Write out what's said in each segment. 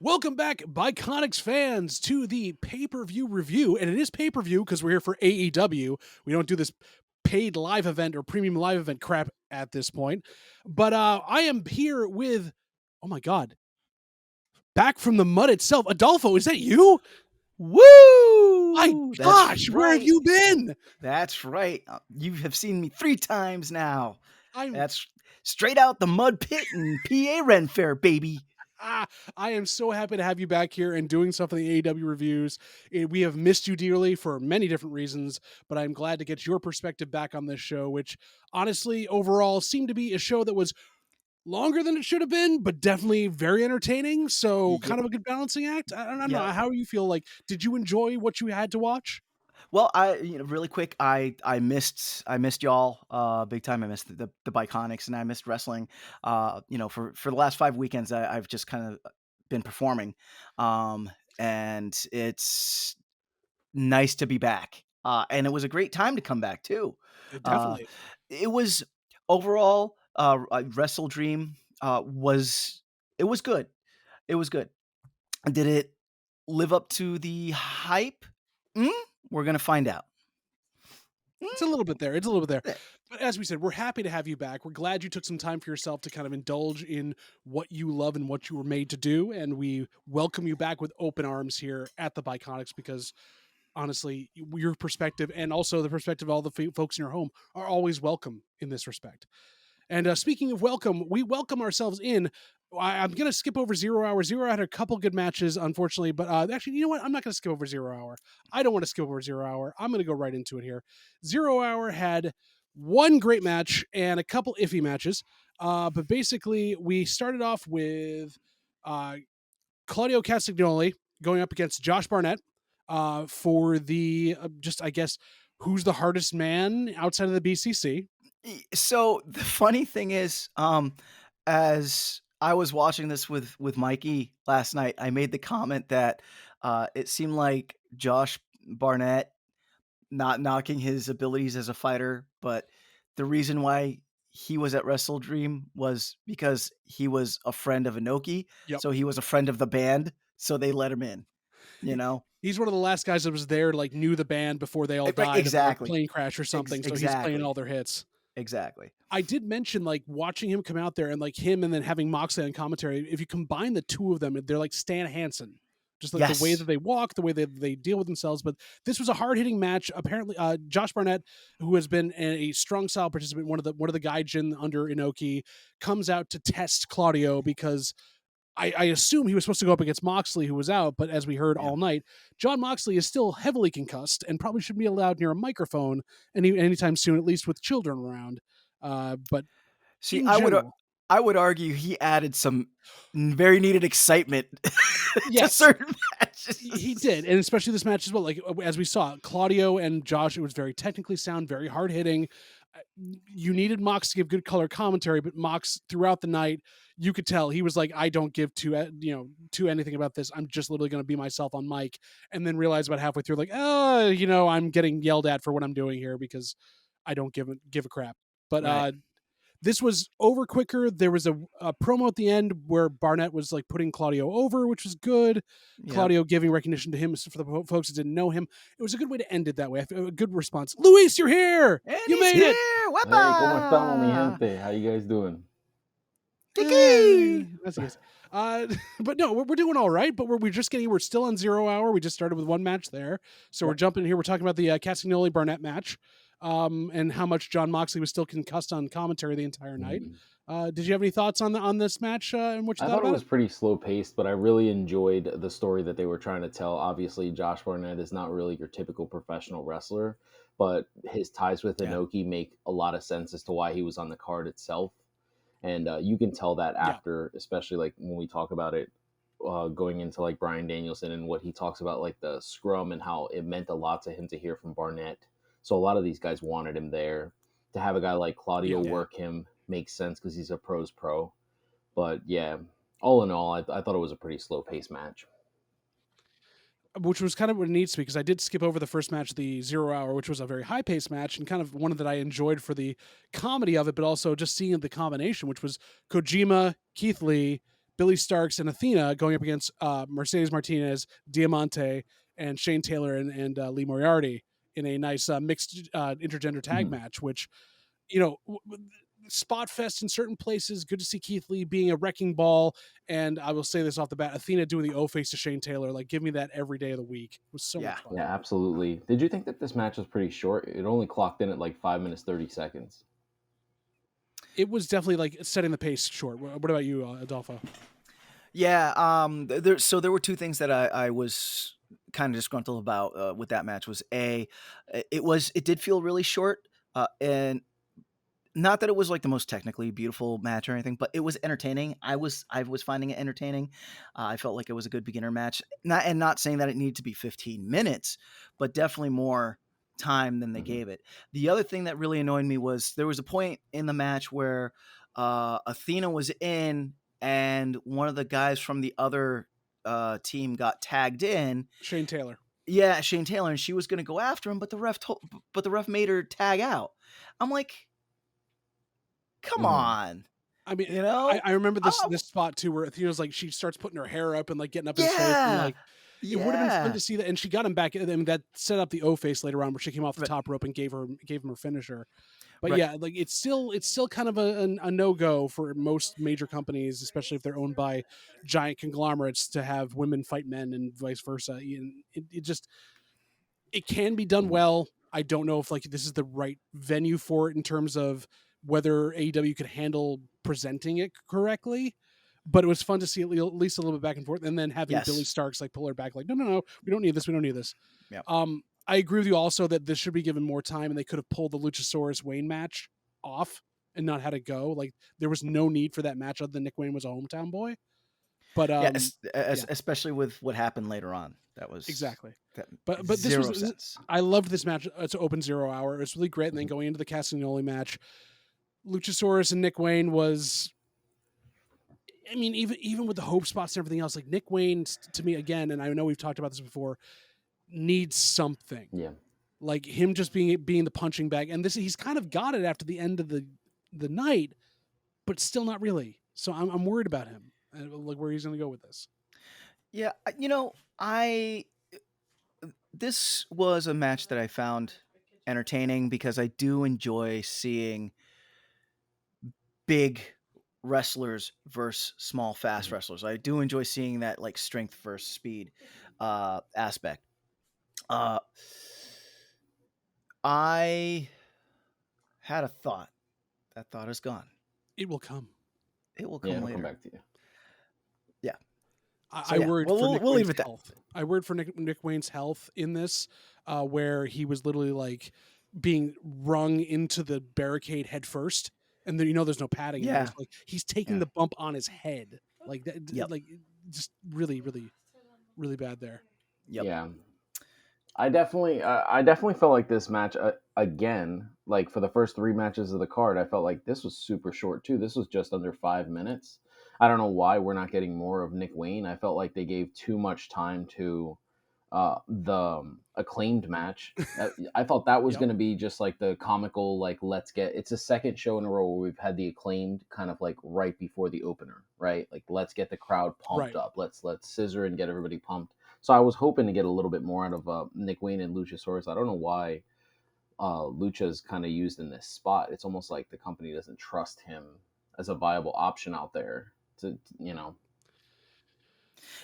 Welcome back, Biconics fans, to the pay-per-view review. And it is pay-per-view because we're here for AEW. We don't do this paid live event or premium live event crap at this point. But I am here with, oh my God, back from the mud itself. Adolfo, is that you? My Woo! gosh, where have you been? That's right. You have seen me 3 times now. I'm That's straight out the mud pit in PA Ren Fair, baby. I am so happy to have you back here and doing stuff for the AEW reviews. We have missed you dearly for many different reasons, but I'm glad to get your perspective back on this show, which honestly, overall, seemed to be a show that was longer than it should have been, but definitely very entertaining. So kind of a good balancing act. I don't know. Yeah. How do you feel? Like, did you enjoy what you had to watch? Well, really quick, I missed y'all big time. I missed the Biconics, and I missed wrestling. For the last 5 weekends, I've just kind of been performing, and it's nice to be back. And it was a great time to come back too. Uh, Definitely. it was overall Wrestledream was it was good. It was good. Did it live up to the hype? We're gonna find out. It's a little bit there. It's a little bit there. Eh, But as we said, we're happy to have you back. We're glad you took some time for yourself to kind of indulge in what you love and what you were made to do. And we welcome you back with open arms here at the Biconics because honestly, your perspective and also the perspective of all the folks in your home are always welcome in this respect. And speaking of welcome, we welcome ourselves in. I'm going to skip over 0 Hour. 0 Hour had a couple good matches, unfortunately, but actually, you know what? I'm not going to skip over 0 Hour. I don't want to skip over 0 Hour. I'm going to go right into it here. 0 Hour had one great match and a couple iffy matches. But basically, we started off with Claudio Castagnoli going up against Josh Barnett for the I guess, who's the hardest man outside of the BCC. So the funny thing is, as I was watching this with Mikey last night, I made the comment that it seemed like Josh Barnett, not knocking his abilities as a fighter, but the reason why he was at Wrestledream was because he was a friend of Inoki, Yep. so he was a friend of the band, so they let him in, you know? He's one of the last guys that was there, like, knew the band before they all Right, died of a exactly. plane crash or something, so he's playing Exactly. all their hits. Exactly. I did mention, like, watching him come out there and, like, him and then having Moxley on commentary, if you combine the two of them, they're like Stan Hansen. Just like the way that Yes. they walk, the way that they deal with themselves. But this was a hard-hitting match. Apparently, Josh Barnett, who has been a strong style participant, one of the gaijin under Inoki, comes out to test Claudio because I assume he was supposed to go up against Moxley, who was out, but as we heard Yeah. all night, John Moxley is still heavily concussed and probably shouldn't be allowed near a microphone anytime soon, at least with children around. But See, in general, I would argue he added some very needed excitement to yes, certain he matches. did, and especially this match as well. Like as we saw, Claudio and Josh, it was very technically sound, very hard hitting. You needed Mox to give good color commentary, but Mox throughout the night, you could tell he was like, "I don't give to anything about this. I'm just literally going to be myself on mic," and then realize about halfway through, like, I'm getting yelled at for what I'm doing here because I don't give a crap. But Right. this was over quicker. There was a promo at the end where Barnett was like putting Claudio over, which was good. Yep. Claudio giving recognition to him for the folks that didn't know him. It was a good way to end it that way. A good response. Luis, you're here. And You he's made it. here. Hey, ¿cómo estamos, mi Wepa! gente? How you guys doing? Kiki! That's yes. But no, we're doing all right. But we're still on 0 Hour. We just started with one match there, so we're jumping here. We're talking about the Castagnoli Barnett match, and how much John Moxley was still concussed on commentary the entire night. Did you have any thoughts on this match and what you I thought thought it about was it? pretty slow paced, but I really enjoyed the story that they were trying to tell. Obviously, Josh Barnett is not really your typical professional wrestler, but his ties with Yeah. Inoki make a lot of sense as to why he was on the card itself. And you can tell that Yeah. after, especially like when we talk about it going into like Brian Danielson and what he talks about, like the scrum and how it meant a lot to him to hear from Barnett. So a lot of these guys wanted him there. To have a guy like Claudio Yeah. work him makes sense because he's a pro's pro. But yeah, all in all, I thought it was a pretty slow paced match. Which was kind of what it needs to be, because I did skip over the first match, the 0 Hour, which was a very high paced match and kind of one that I enjoyed for the comedy of it, but also just seeing the combination, which was Kojima, Keith Lee, Billy Starks and Athena going up against Mercedes Martinez, Diamante, and Shane Taylor and Lee Moriarty in a nice mixed intergender tag Mhm. match, which, you know, spot fest in certain places. Good to see Keith Lee being a wrecking ball. And I will say this off the bat, Athena doing the O face to Shane Taylor, like, give me that every day of the week. It was so Yeah. much fun. Yeah, absolutely. Did you think that this match was pretty short? It only clocked in at like 5 minutes 30 seconds. It was definitely like setting the pace short. What about you, Adolfo? Yeah. So there were two things that I was kind of disgruntled about with that match. Was it did feel really short, and not that it was like the most technically beautiful match or anything, but it was entertaining. I was finding it entertaining. I felt like it was a good beginner match. Not saying that it needed to be 15 minutes, but definitely more time than they Mhm. gave it. The other thing that really annoyed me was there was a point in the match where Athena was in, and one of the guys from the other team got tagged in. Shane Taylor. Yeah, Shane Taylor, and she was going to go after him, but the ref made her tag out. I'm like, come Mhm. on. I mean, You know? I remember this Oh, this spot too, where Athena's like she starts putting her hair up and like getting up in his face, and yeah. like it would have been fun Yeah. to see that. And she got him back. I mean, that set up the O face later on, where she came off the Right. top rope and gave him her finisher. But Right. yeah, like it's still kind of a no go for most major companies, especially if they're owned by giant conglomerates, to have women fight men and vice versa. And it just it can be done Mhm. well. I don't know if like this is the right venue for it in terms of whether AEW could handle presenting it correctly. But it was fun to see at least a little bit back and forth, and then having Billy Yes. Starks like pull her back, like, no, we don't need this, we don't need this. Yep. I agree with you also that this should be given more time, and they could have pulled the Luchasaurus Wayne match off and not had it go. Like there was no need for that match other than Nick Wayne was a hometown boy. But Yeah, yeah, especially with what happened later on. exactly. That But this was zero sense. I loved this match. It's an open 0 hour. It was really great. And then Mhm. going into the Castagnoli match, Luchasaurus and Nick Wayne was. I mean, even with the hope spots and everything else, like Nick Wayne to me again, and I know we've talked about this before, needs something Yeah. like him just being the punching bag. And this he's kind of got it after the end of the night, but still not really. So I'm worried about him, like where he's going to go with this. Yeah, I this was a match that I found entertaining because I do enjoy seeing big wrestlers versus small fast Mhm. wrestlers. I do enjoy seeing that like strength versus speed aspect. Uh I had a thought. That thought is gone. It will come. It will Yeah, come it'll come later. back to you. Yeah. So I yeah, worried well, for we'll Nick we'll leave Wayne's it at that. health. I worried for Nick Wayne's health in this, where he was literally like being rung into the barricade head first, and then there's no padding in there. Yeah. So, like he's taking Yeah. the bump on his head, like that, Yep. like just really, really, really bad there. Yep. Yeah. I definitely felt like this match again, like for the first three matches of the card, I felt like this was super short too. This was just under 5 minutes. I don't know why we're not getting more of Nick Wayne. I felt like they gave too much time to the acclaimed match. I thought that was Yep. going to be just like the comical, like let's get. It's a second show in a row where we've had the acclaimed kind of like right before the opener, right? Like let's get the crowd pumped Right. up. Let's scissor and get everybody pumped. So I was hoping to get a little bit more out of Nick Wayne and Luchasaurus. I don't know why Lucha's kind of used in this spot. It's almost like the company doesn't trust him as a viable option out there. To.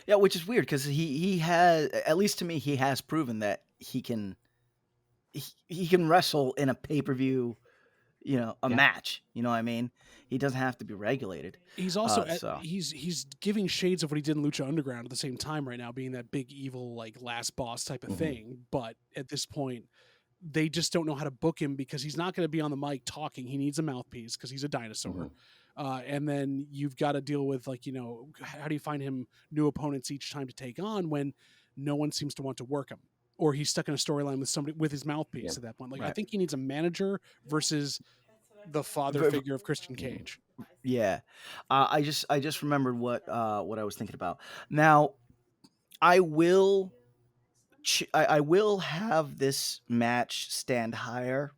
Yeah, which is weird because he has, at least to me, he has proven that he can wrestle in a pay-per-view, a Yeah. match. You know what I mean? He doesn't have to be regulated. He's also So he's giving shades of what he did in Lucha Underground at the same time right now, being that big evil like last boss type of Hmm. thing. But at this point, they just don't know how to book him because he's not going to be on the mic talking. He needs a mouthpiece because he's a dinosaur. Hmm. And then you've got to deal with like how do you find him new opponents each time to take on when no one seems to want to work him, or he's stuck in a storyline with somebody with his Yeah. mouthpiece at that point. Like I right. think he needs a manager versus the father V- v- figure of Christian Hmm. Cage. Yeah, I just remembered what I was thinking about. Now I will I will have this match stand higher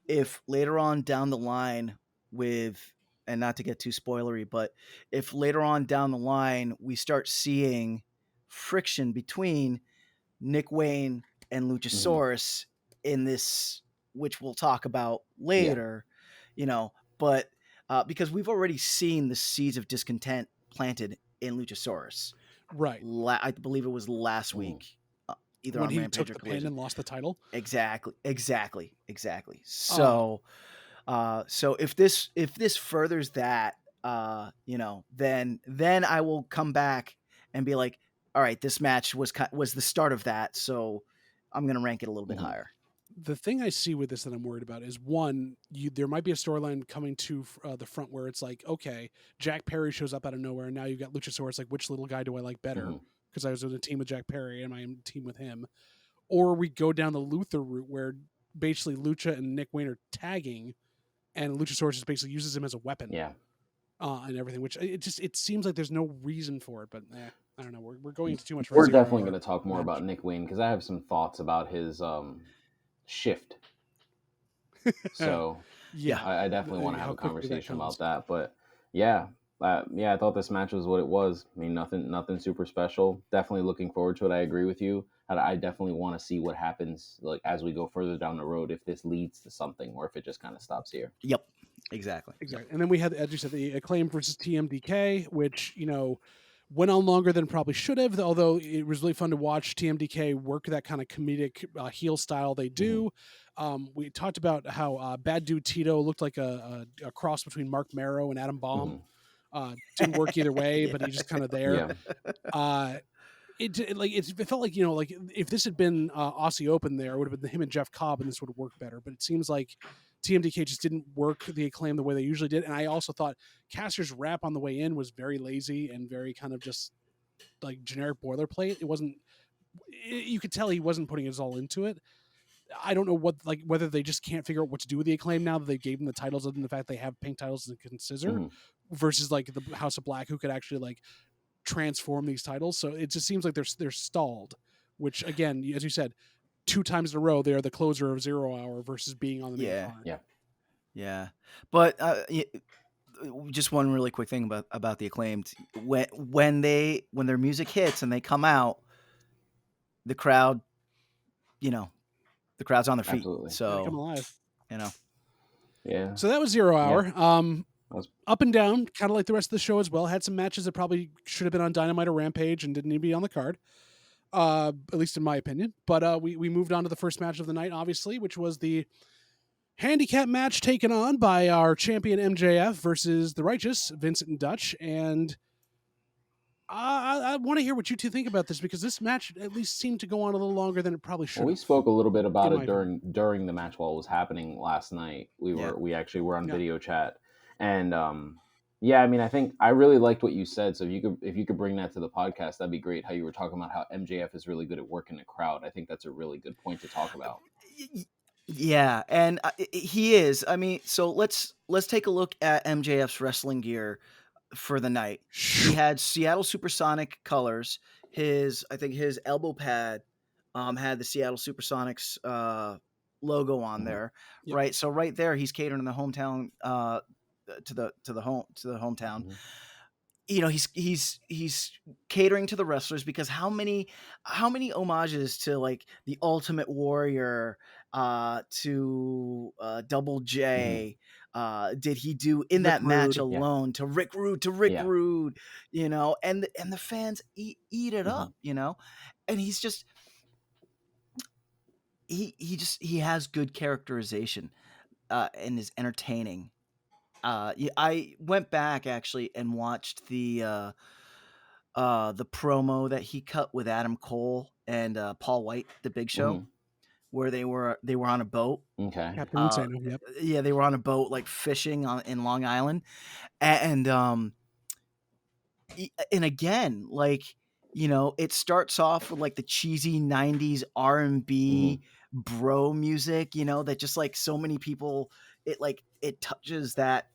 if later on down the line with and not to get too spoilery, but if later on down the line we start seeing friction between Nick Wayne and Luchasaurus in this, which we'll talk about later, but because we've already seen the seeds of discontent planted in Luchasaurus. Right. I believe it was last week, either when on he Rampage took or the pin Collision. and lost the title. Exactly. So, so if this furthers that, then I will come back and be like, all right, this match was the start of that, so I'm gonna rank it a little bit higher. The thing I see with this that I'm worried about is one, there might be a storyline coming to the front where it's like, okay, Jack Perry shows up out of nowhere, and now you've got Luchasaurus. Like, which little guy do I like better? Because I was in a team with Jack Perry, and I'm in a team with him. Or we go down the Luther route where basically Lucha and Nick Wayne are tagging, and Luchasaurus just basically uses him as a weapon. Yeah. And everything, which it seems like there's no reason for it, but I don't know. We're going into too much. We're definitely going to talk more about Nick Wayne because I have some thoughts about his shift. So yeah, I definitely want to have a conversation about that. But yeah, I thought this match was what it was. I mean, nothing super special. Definitely looking forward to it. I agree with you. I definitely want to see what happens like as we go further down the road, if this leads to something or if it just kind of stops here. Yep. Exactly. And then we had, as you said, the Acclaim versus TMDK, which went on longer than probably should have. Although it was really fun to watch TMDK work that kind of comedic heel style they do. We talked about how Bad Dude Tito looked like a cross between Mark Marrow and Adam Bomb. Didn't work either way, but he's just kind of there. It felt like like if this had been Aussie Open, there would have been him and Jeff Cobb, and this would have worked better. But it seems like TMDK just didn't work the Acclaim the way they usually did. And I also thought Caster's rap on the way in was very lazy and very kind of just like generic boilerplate. It wasn't. You could tell he wasn't putting his all into it. I don't know whether they just can't figure out what to do with the Acclaim now that they gave them the titles, other than the fact they have pink titles and can scissor, versus like the House of Black, who could actually like transform these titles. So it just seems like they're stalled, which again, as you said, 2 times in a row, they are the closer of 0 Hour versus being on the main card. Yeah. But just one really quick thing about the Acclaimed, when their music hits and they come out, the crowd, the crowd's on their feet. Absolutely. So they come alive. Yeah. So that was 0 Hour. Yeah. Up and down, kind of like the rest of the show as well. Had some matches that probably should have been on Dynamite or Rampage and didn't need to be on the card, at least in my opinion. But we moved on to the first match of the night, obviously, which was the handicap match taken on by our champion MJF versus the Righteous, Vincent and Dutch. And I want to hear what you two think about this, because this match at least seemed to go on a little longer than it probably should. Well, we spoke a little bit about it during the match while it was happening last night. We actually were on video chat, and I mean, I think I really liked what you said. So if you could bring that to the podcast, that'd be great. How you were talking about how MJF is really good at working the crowd. I think that's a really good point to talk about. Yeah, and he is. I mean, so let's take a look at MJF's wrestling gear for the night. He had Seattle Supersonic colors. I think his elbow pad had the Seattle Supersonics logo on there, right? So right there, he's catering the hometown to the hometown. He's catering to the wrestlers, because how many homages to like the Ultimate Warrior, to Double J, did he do in that match alone? To Rick Rude, and the fans eat it up, and he's just he has good characterization, and is entertaining. I went back actually and watched the promo that he cut with Adam Cole and Paul White, the Big Show, where they were on a boat. Okay. Captain Insano, yep. Yeah, they were on a boat like fishing in Long Island, and again, like, it starts off with like the cheesy 90s R&B bro music, that just like so many people, it touches that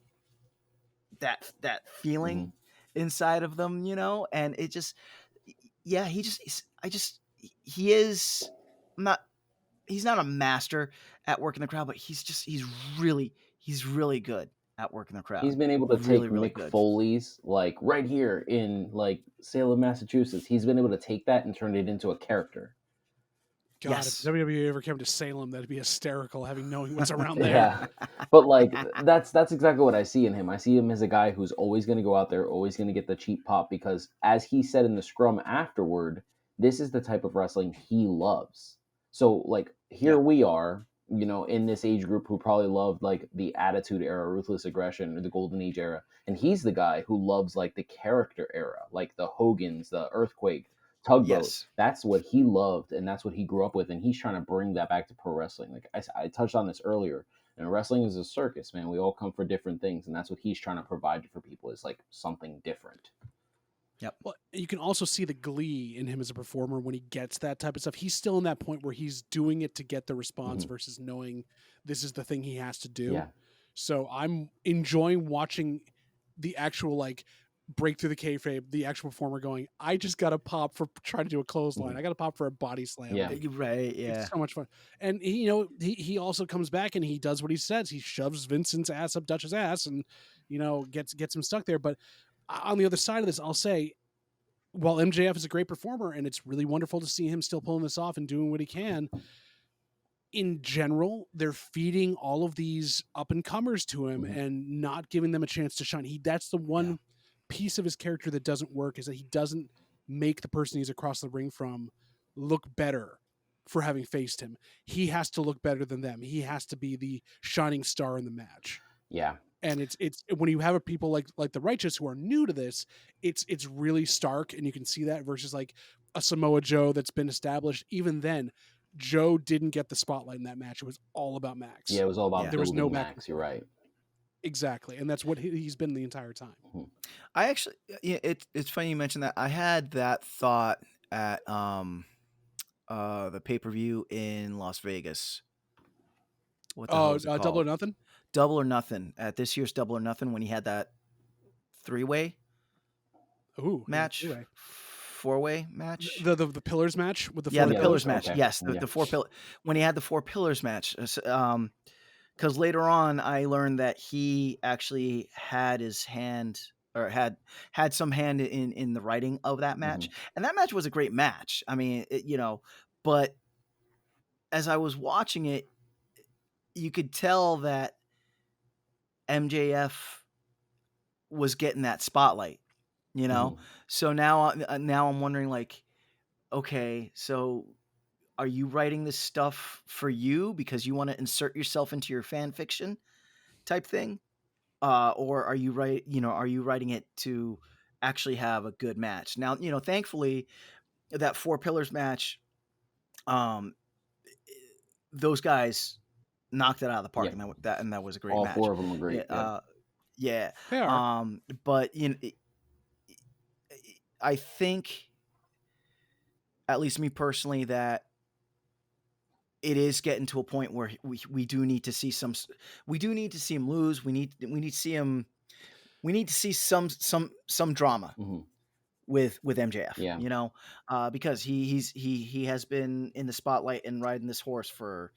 feeling inside of them, and it just, he's not a master at working the crowd, but he's really good. at working the crowd. He's been able to take Really, really Mick good. Foley's, like, right here in, like, Salem, Massachusetts. He's been able to take that and turn it into a character. God, Yes. if WWE ever came to Salem, that'd be hysterical, knowing what's around there. Yeah. But, like, that's exactly what I see in him. I see him as a guy who's always going to go out there, always going to get the cheap pop, because as he said in the scrum afterward, this is the type of wrestling he loves. So, like, here Yeah. we are, in this age group who probably loved, like, the Attitude Era, Ruthless Aggression, or the Golden Age era. And he's the guy who loves, like, the character era, like the Hogans, the Earthquake, Tugboat. Yes. That's what he loved, and that's what he grew up with, and he's trying to bring that back to pro wrestling. Like I touched on this earlier, and wrestling is a circus, man. We all come for different things, and that's what he's trying to provide for people, is like something different. Well, you can also see the glee in him as a performer when he gets that type of stuff. He's still in that point where he's doing it to get the response versus knowing this is the thing he has to do. Yeah. So I'm enjoying watching the actual, like, break through the kayfabe, the actual performer going, I just got to pop for trying to do a clothesline. I got to pop for a body slam. Yeah. Like, Right. Yeah. it's so much fun. And he also comes back and he does what he says. He shoves Vincent's ass up Dutch's ass and, gets him stuck there. But on the other side of this, I'll say, while MJF is a great performer and it's really wonderful to see him still pulling this off and doing what he can, in general, they're feeding all of these up and comers to him and not giving them a chance to shine. That's the one piece of his character that doesn't work, is that he doesn't make the person he's across the ring from look better for having faced him. He has to look better than them. He has to be the shining star in the match. Yeah. And it's when you have people like the Righteous who are new to this, it's really stark, and you can see that versus like a Samoa Joe that's been established. Even then, Joe didn't get the spotlight in that match. It was all about Max. Yeah, it was all about there was no Max. You're right. Exactly, and that's what he's been the entire time. I actually, it's funny you mentioned that. I had that thought at the pay-per-view in Las Vegas. What the hell is it called? Double or Nothing? Double or Nothing, at this year's Double or Nothing, when he had that three-way match, four-way match, the pillars match with the the pillars match. Okay. Yes, the four pillar, when he had the four pillars match. Because later on, I learned that he actually had his hand, or had some hand in the writing of that match, and that match was a great match. I mean, but as I was watching it, you could tell that MJF was getting that spotlight, So now I'm wondering, like, okay, so are you writing this stuff for you because you want to insert yourself into your fan fiction type thing, or are you writing it to actually have a good match? Now, thankfully, that four pillars match, those guys knocked it out of the park, and that was a great match. All four of them were great. Yeah. They are. But I think, at least me personally, that it is getting to a point where we do need to see him lose. We need to see him. We need to see some drama with MJF. Because he has been in the spotlight and riding this horse for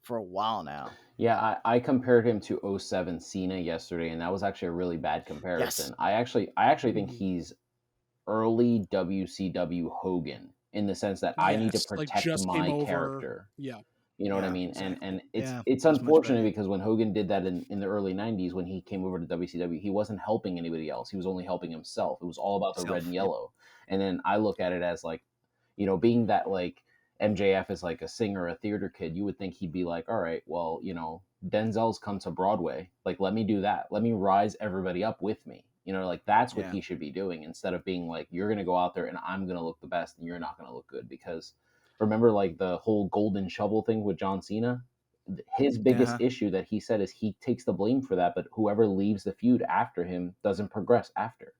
a while now. Yeah, I compared him to 07 Cena yesterday, and that was actually a really bad comparison. Yes. I actually think he's early WCW Hogan, in the sense that I need to protect my character. Yeah. You know what I mean? Exactly. And it's unfortunate, because when Hogan did that in the early 90s, when he came over to WCW, he wasn't helping anybody else. He was only helping himself. It was all about the red and yellow. And then I look at it as, like, being that, like, MJF is like a singer, a theater kid, you would think he'd be like, all right, well, Denzel's come to Broadway. Like, let me do that. Let me rise everybody up with me. Like, that's what he should be doing, instead of being like, you're going to go out there and I'm going to look the best and you're not going to look good. Because remember, like, the whole golden shovel thing with John Cena? His biggest issue that he said is he takes the blame for that, but whoever leaves the feud after him doesn't progress after.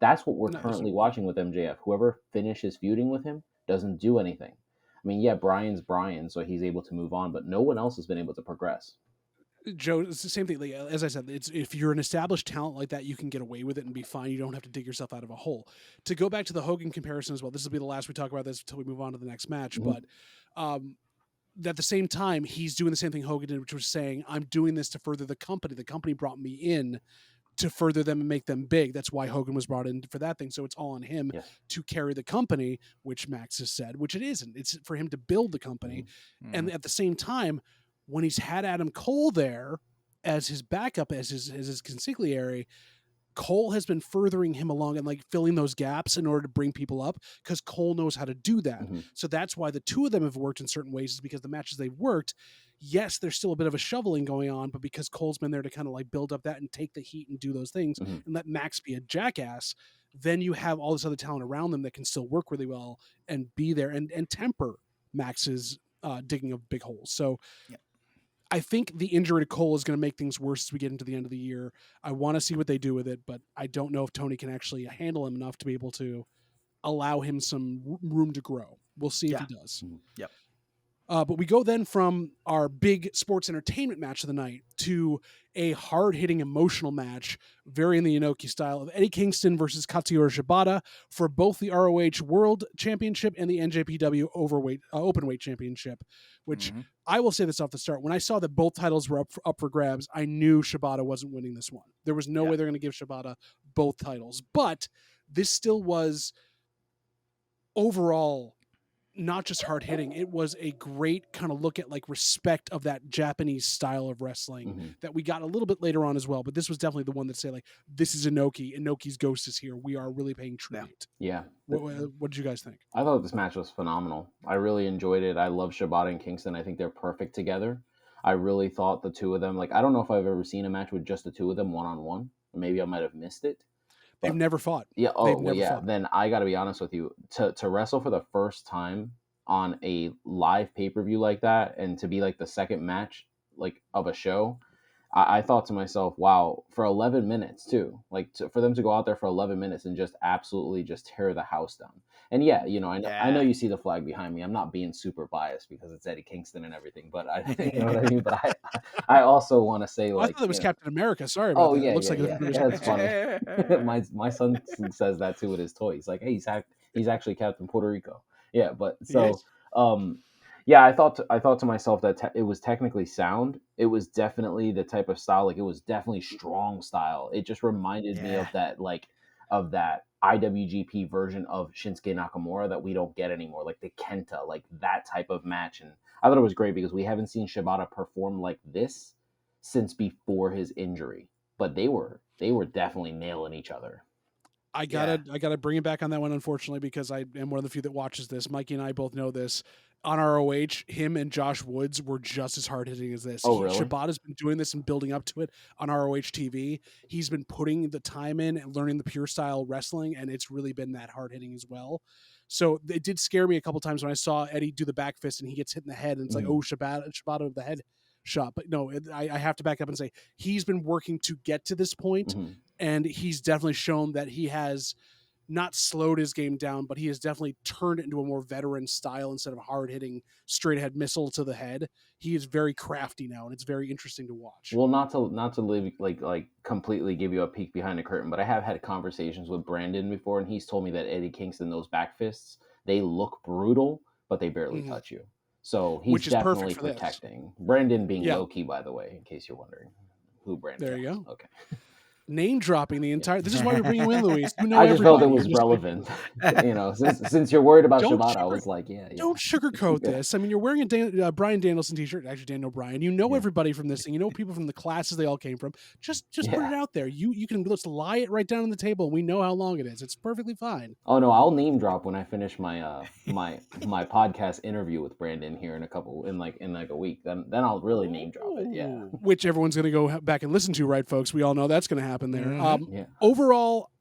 That's what we're currently watching with MJF. Whoever finishes feuding with him doesn't do anything. I mean, yeah, Brian's Brian, so he's able to move on, but no one else has been able to progress. Joe, it's the same thing. Like, as I said, it's, if you're an established talent like that, you can get away with it and be fine. You don't have to dig yourself out of a hole. To go back to the Hogan comparison as well, this will be the last we talk about this until we move on to the next match. But at the same time, he's doing the same thing Hogan did, which was saying, I'm doing this to further the company. The company brought me in to further them and make them big. That's why Hogan was brought in for that thing. So it's all on him Yes. to carry the company, which Max has said, which it isn't. It's for him to build the company. And at the same time, when he's had Adam Cole there as his backup, as his consigliere, Cole has been furthering him along and like filling those gaps in order to bring people up, because Cole knows how to do that. So that's why the two of them have worked in certain ways, is because the matches they've worked, yes, there's still a bit of a shoveling going on, but because Cole's been there to kind of like build up that and take the heat and do those things and let Max be a jackass, then you have all this other talent around them that can still work really well and be there and temper Max's digging of big holes. So I think the injury to Cole is going to make things worse as we get into the end of the year. I want to see what they do with it, but I don't know if Tony can actually handle him enough to be able to allow him some room to grow. We'll see if he does. Yep. But we go then from our big sports entertainment match of the night to a hard-hitting emotional match, very in the Inoki style, of Eddie Kingston versus Katsuyori Shibata for both the ROH World Championship and the NJPW Openweight Championship, which I will say this off the start. When I saw that both titles were up for grabs, I knew Shibata wasn't winning this one. There was no way they're going to give Shibata both titles. But this still was overall not just hard hitting. It was a great kind of look at like respect of that Japanese style of wrestling that we got a little bit later on as well. But this was definitely the one that say like, this is Inoki. Inoki's ghost is here. We are really paying tribute. Yeah. What did you guys think? I thought this match was phenomenal. I really enjoyed it. I love Shibata and Kingston. I think they're perfect together. I really thought the two of them, like, I don't know if I've ever seen a match with just the two of them one-on-one. Maybe I might have missed it. They've never fought. Yeah. Oh, well, yeah. Fought. Then I got to be honest with you. To wrestle for the first time on a live pay-per-view like that, and to be like the second match like of a show, I thought to myself, wow, for 11 minutes too, like for them to go out there for 11 minutes and just absolutely just tear the house down. And I know you see the flag behind me. I'm not being super biased because it's Eddie Kingston and everything, but you know what I mean. But I also want to say, like, I thought it was Captain America. Sorry about that. Yeah, it looks like that's funny. my son says that too with his toy. He's like, hey, he's actually Captain Puerto Rico. Yeah, but so I thought to myself that it was technically sound. It was definitely the type of style, like it was definitely strong style. It just reminded me of that IWGP version of Shinsuke Nakamura that we don't get anymore, like the Kenta, like that type of match. And I thought it was great because we haven't seen Shibata perform like this since before his injury. But they were definitely nailing each other. I gotta bring it back on that one, unfortunately, because I am one of the few that watches this. Mikey and I both know this. On ROH, him and Josh Woods were just as hard hitting as this. Oh, really? Shibata's been doing this and building up to it on ROH TV. He's been putting the time in and learning the pure style wrestling, and it's really been that hard hitting as well. So it did scare me a couple times when I saw Eddie do the back fist and he gets hit in the head, and it's like, oh, Shibata with the head shot. But no, I have to back up and say he's been working to get to this point, and he's definitely shown that he has not slowed his game down, but he has definitely turned it into a more veteran style instead of hard hitting straight ahead missile to the head. He is very crafty now, and it's very interesting to watch. Well, not to live like completely give you a peek behind the curtain, but I have had conversations with Brandon before, and he's told me that Eddie Kingston, those back fists, they look brutal, but they barely touch you. So he's definitely protecting. Brandon being low-key, by the way, in case you're wondering who Brandon is. There you go. Okay. Name dropping the entire. This is why we bring you in, Luis. You know I just felt it was relevant. Since you're worried about Shibata, I was like, Don't sugarcoat this. I mean, you're wearing a Bryan Danielson t-shirt. Actually, Daniel Bryan. You know everybody from this thing. You know people from the classes they all came from. Just put it out there. You can let's lie it right down on the table. We know how long it is. It's perfectly fine. Oh no, I'll name drop when I finish my my podcast interview with Brandon here in a week. Then I'll really name drop it. Yeah. Which everyone's going to go back and listen to, right, folks? We all know that's going to happen there. Overall,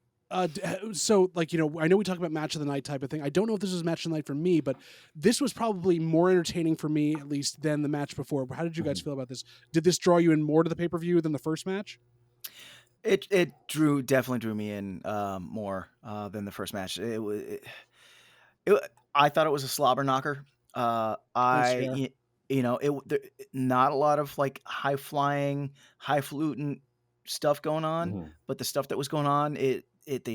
so I know we talk about match of the night type of thing. I don't know if this was match of the night for me, but this was probably more entertaining for me, at least, than the match before. How did you guys feel about this? Did this draw you in more to the pay-per-view than the first match? It definitely drew me in more than the first match. I thought it was a slobber knocker. Not a lot of like high flying, highfalutin stuff going on, but the stuff that was going on, they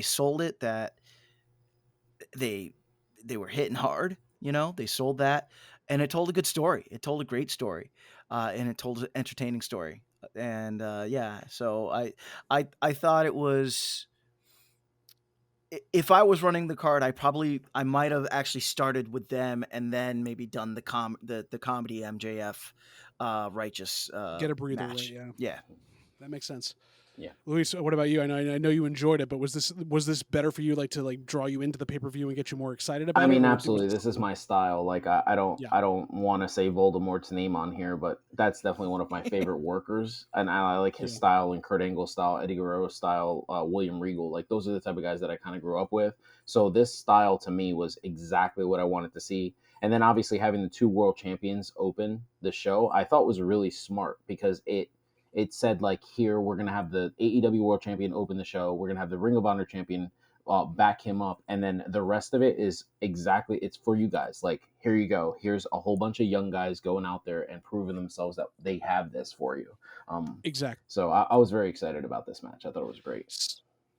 sold it that they were hitting hard, You know, they sold that, and it told a good story. It told a great story, and it told an entertaining story. And yeah, so I thought it was. If I was running the card, I might have actually started with them and then maybe done the comedy MJF righteous Get a breather, right? match. Yeah, Yeah. that makes sense. Yeah. Luis, what about you? I know you enjoyed it, but was this better for you, like to like draw you into the pay-per-view and get you more excited I about it, mean, or was absolutely. this This is something? my style. Like, Yeah, I don't want to say Voldemort's name on here, but that's definitely one of my favorite workers, and I like his yeah, style and Kurt Angle style, Eddie Guerrero style, William Regal. Like, those are the type of guys that I kind of grew up with. So this style to me was exactly what I wanted to see. And then obviously having the two world champions open the show, I thought was really smart because it said like here we're gonna have the AEW World Champion open the show, we're gonna have the Ring of Honor Champion back him up, and then the rest of it is exactly it's for you guys. Like here you go, here's a whole bunch of young guys going out there and proving themselves that they have this for you. Um, exactly. so I was very excited about this match. I thought it was great.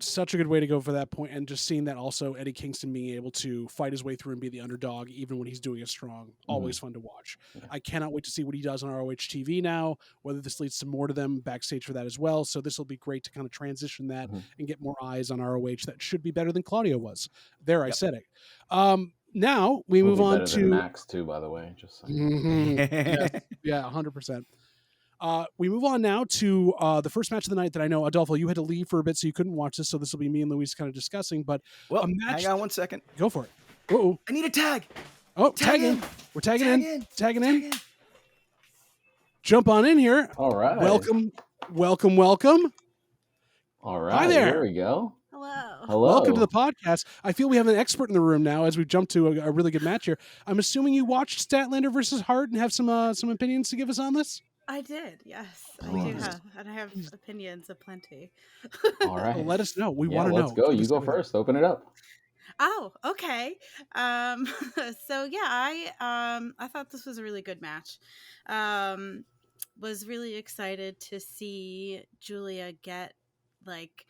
Such a good way to go for that point, and just seeing that also Eddie Kingston being able to fight his way through and be the underdog even when he's doing it strong, Mm-hmm. always fun to watch. Yeah. I cannot wait to see what he does on ROH TV now, whether this leads to more to them backstage for that as well. So this will be great to kind of transition that Mm-hmm. and get more eyes on ROH. That should be better than Claudio was. There, I Yep. said it. Now we It'll move be on better than to Max too, by the way. Just saying. yes, yeah, 100%. We move on now to the first match of the night that I know, Adolfo, you had to leave for a bit, so you couldn't watch this. So this will be me and Luis kind of discussing. But a Well, match. hang on 1 second. Go for it. Uh-oh. I need a tag. Oh, Tag tag in. in. We're tagging Tag in. in. Tagging Tag in. in. Jump on in here. All right. Welcome. Welcome. Welcome. All right. Hi there. Here we go. Hello. Hello. Welcome to the podcast. I feel we have an expert in the room now as we jump to a really good match here. I'm assuming you watched Statlander versus Hart and have some opinions to give us on this. I did, yes, I do Please. have, and I have opinions aplenty. All right. Well, let us know. We Yeah, want to know. let's go. Give You us go everything. first. Open it up. Oh, okay. So yeah, I thought this was a really good match. Was really excited to see Julia get like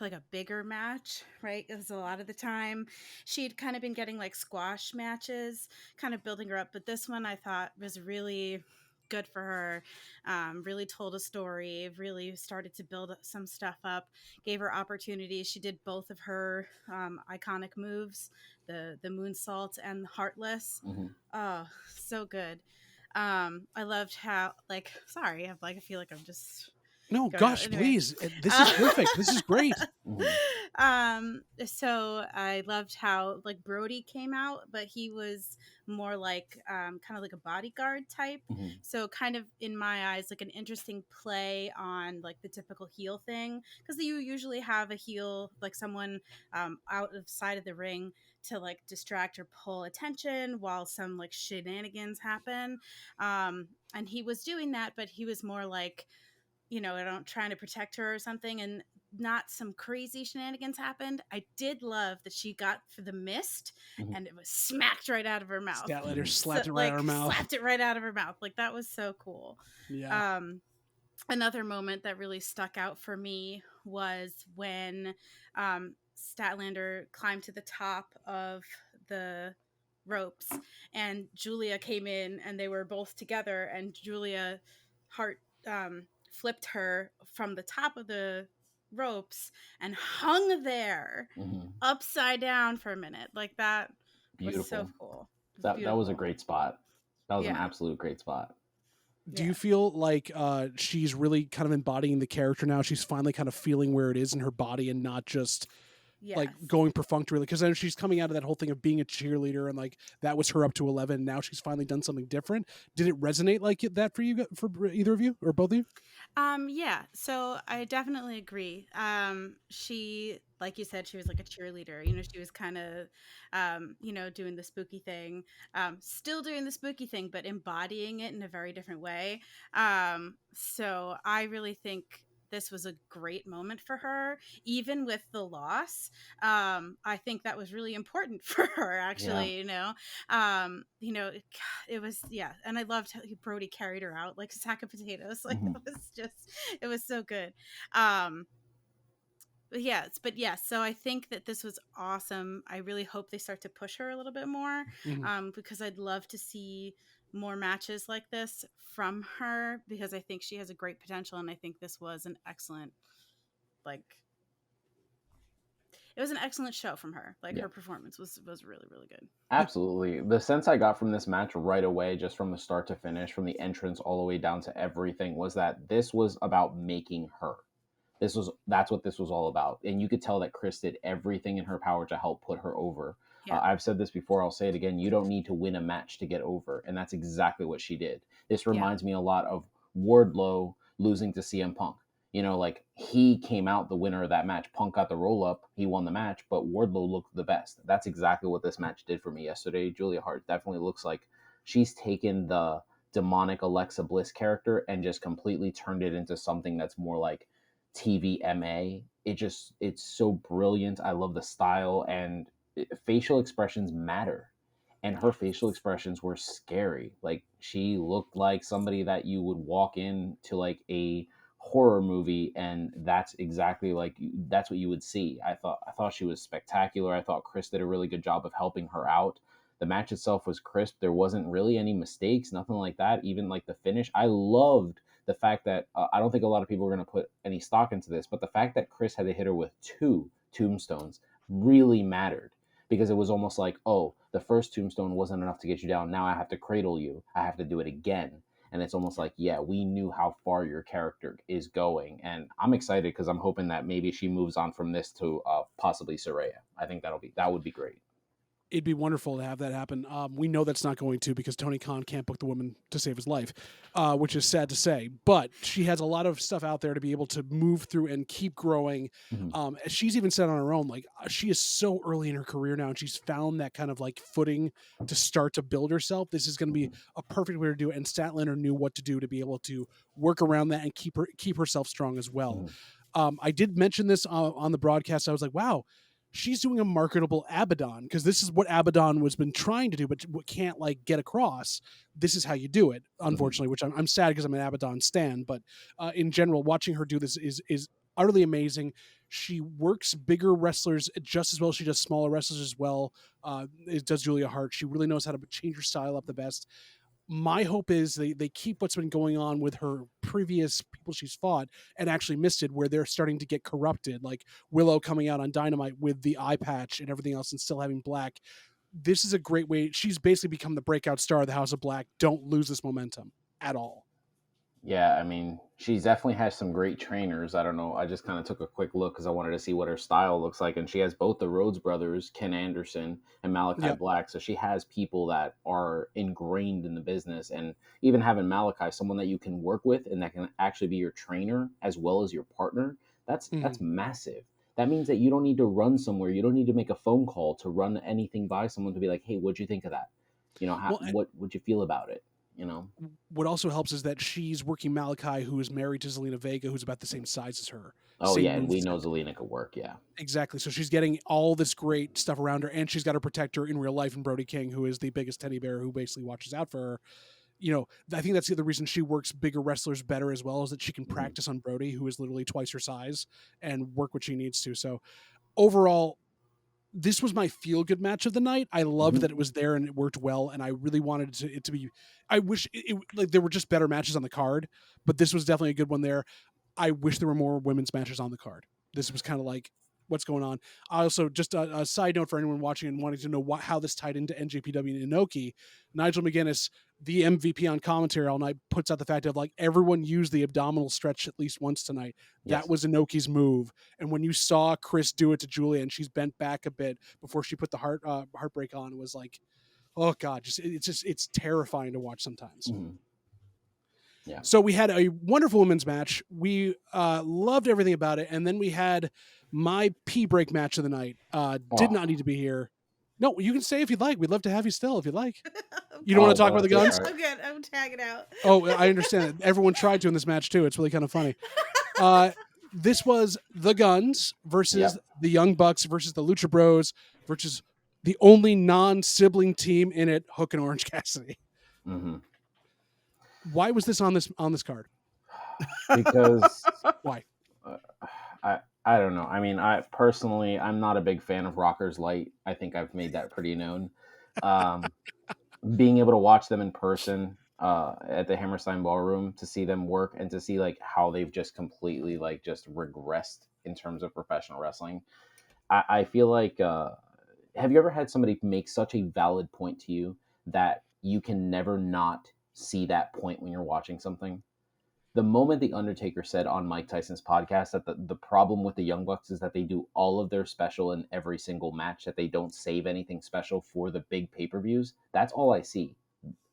a bigger match, right? Because a lot of the time she'd kind of been getting like squash matches, kind of building her up. But this one I thought was really good for her. Really told a story, really started to build some stuff up, gave her opportunities. She did both of her iconic moves, the moonsault and the heartless. Mm-hmm. Oh, so good. I loved how sorry, I feel like I'm just No, going gosh, out. Anyway. please. This is perfect. This is great. So I loved how like Brody came out, but he was more like kind of like a bodyguard type. Mm-hmm. So kind of in my eyes, like an interesting play on like the typical heel thing, because you usually have a heel, like someone out of side of the ring to like distract or pull attention while some like shenanigans happen. And he was doing that, but he was more like, trying to protect her or something, and not some crazy shenanigans happened. I did love that she got for the mist, Mhm. and it was smacked right out of her mouth. Statlander slapped So, it right like, out of her mouth. slapped it right out of her mouth. Like, that was so cool. Yeah. Another moment that really stuck out for me was when Statlander climbed to the top of the ropes and Julia came in, and they were both together, and Julia Hart flipped her from the top of the ropes and hung there Mm-hmm. upside down for a minute. Like, that Beautiful. was so cool. That was a great spot. That was an Yeah. absolute great spot. Do you feel like she's really kind of embodying the character now? She's finally kind of feeling where it is in her body and not just like going perfunctorily, because then she's coming out of that whole thing of being a cheerleader and like that was her up to 11. Now she's finally done something different. Did it resonate like that for you, for either of you or both of you? Yeah, so I definitely agree. She, like you said, she was like a cheerleader. She was kind of, doing the spooky thing, still doing the spooky thing, but embodying it in a very different way. So I really think this was a great moment for her, even with the loss. I think that was really important for her, actually. It was, and I loved how Brody carried her out like a sack of potatoes. Like, it was so good. So I think that this was awesome. I really hope they start to push her a little bit more, because I'd love to see more matches like this from her, because I think she has a great potential, and I think this was an excellent, like, it was an excellent show from her. Like, Yeah. her performance was really, really good. Absolutely. The sense I got from this match right away, just from the start to finish, from the entrance all the way down to everything, was that this was about making her. That's what this was all about. And you could tell that Chris did everything in her power to help put her over. Yeah. I've said this before, I'll say it again. You don't need to win a match to get over. And that's exactly what she did. This reminds me a lot of Wardlow losing to CM Punk. You know, like, he came out the winner of that match. Punk got the roll up, he won the match, but Wardlow looked the best. That's exactly what this match did for me yesterday. Julia Hart definitely looks like she's taken the demonic Alexa Bliss character and just completely turned it into something that's more like TVMA. It's so brilliant. I love the style, and facial expressions matter. And her facial expressions were scary. Like, she looked like somebody that you would walk into like a horror movie, and that's exactly like that's what you would see. I thought she was spectacular. I thought Chris did a really good job of helping her out. The match itself was crisp. There wasn't really any mistakes, nothing like that. Even like the finish, I loved the fact that I don't think a lot of people are going to put any stock into this, but the fact that Chris had to hit her with 2 tombstones really mattered, because it was almost like, oh, the first tombstone wasn't enough to get you down. Now I have to cradle you. I have to do it again. And it's almost like, yeah, we knew how far your character is going. And I'm excited because I'm hoping that maybe she moves on from this to possibly Soraya. I think that would be great. It'd be wonderful to have that happen. We know that's not going to, because Tony Khan can't book the woman to save his life, which is sad to say. But she has a lot of stuff out there to be able to move through and keep growing. She's even said on her own, like, she is so early in her career now, and she's found that kind of like footing to start to build herself. This is going to be a perfect way to do it. And Statlander knew what to do to be able to work around that and keep herself strong as well. I did mention this on the broadcast. I was like, wow, she's doing a marketable Abaddon, because this is what Abaddon was been trying to do, but can't like get across. This is how you do it, unfortunately, which I'm sad because I'm an Abaddon stan. But in general, watching her do this is utterly amazing. She works bigger wrestlers just as well. She does smaller wrestlers as well. It does Julia Hart. She really knows how to change her style up the best. My hope is they keep what's been going on with her previous people she's fought and actually missed it, where they're starting to get corrupted, like Willow coming out on Dynamite with the eye patch and everything else and still having black. This is a great way. She's basically become the breakout star of the House of Black. Don't lose this momentum at all. Yeah, I mean, she definitely has some great trainers. I don't know. I just kind of took a quick look because I wanted to see what her style looks like. And she has both the Rhodes brothers, Ken Anderson and Malachi Yep. Black. So she has people that are ingrained in the business. And even having Malachi, someone that you can work with and that can actually be your trainer as well as your partner, that's massive. That means that you don't need to run somewhere. You don't need to make a phone call to run anything by someone to be like, hey, what'd you think of that? You know, what would you feel about it? You know, what also helps is that she's working Malachi, who is married to Zelina Vega, who's about the same size as her. oh Same yeah, and we moveset. know Zelina could work. Yeah, Exactly. So she's getting all this great stuff around her, and she's got her protector in real life in Brody King, who is the biggest teddy bear who basically watches out for her. You know, I think that's the other reason she works bigger wrestlers better as well, is that she can practice on Brody, who is literally twice her size, and work what she needs to. So overall, this was my feel-good match of the night. I loved that it was there and it worked well, and I really wanted it to be. I wish like there were just better matches on the card, but this was definitely a good one there. I wish there were more women's matches on the card. This was kind of like, what's going on. I also, just a side note for anyone watching and wanting to know how this tied into NJPW and Inoki, Nigel McGuinness, the MVP on commentary all night, puts out the fact of like, everyone used the abdominal stretch at least once tonight. Yes. That was Inoki's move. And when you saw Chris do it to Julia and she's bent back a bit before she put the heartbreak on, it was like, oh God, it's terrifying to watch sometimes. Yeah. So we had a wonderful women's match. We loved everything about it. And then we had my pee break match of the night. Did not need to be here. No, you can stay if you'd like. We'd love to have you still if you'd like. You don't want to talk about the guns? I'm good. I'm tagging out. Oh, I understand. Everyone tried to in this match too. It's really kind of funny. This was the Guns versus the Young Bucks versus the Lucha Bros versus the only non-sibling team in it, Hook and Orange Cassidy. Why was this on this card? Because Why? I I don't know. I mean, I'm not a big fan of Rockers Light. I think I've made that pretty known. Um, Being able to watch them in person at the Hammerstein Ballroom, to see them work and to see like how they've just completely like just regressed in terms of professional wrestling. I feel like have you ever had somebody make such a valid point to you that you can never not see that point when you're watching something? The moment the Undertaker said on Mike Tyson's podcast that the problem with the Young Bucks is that they do all of their special in every single match, that they don't save anything special for the big pay-per-views, that's all I see.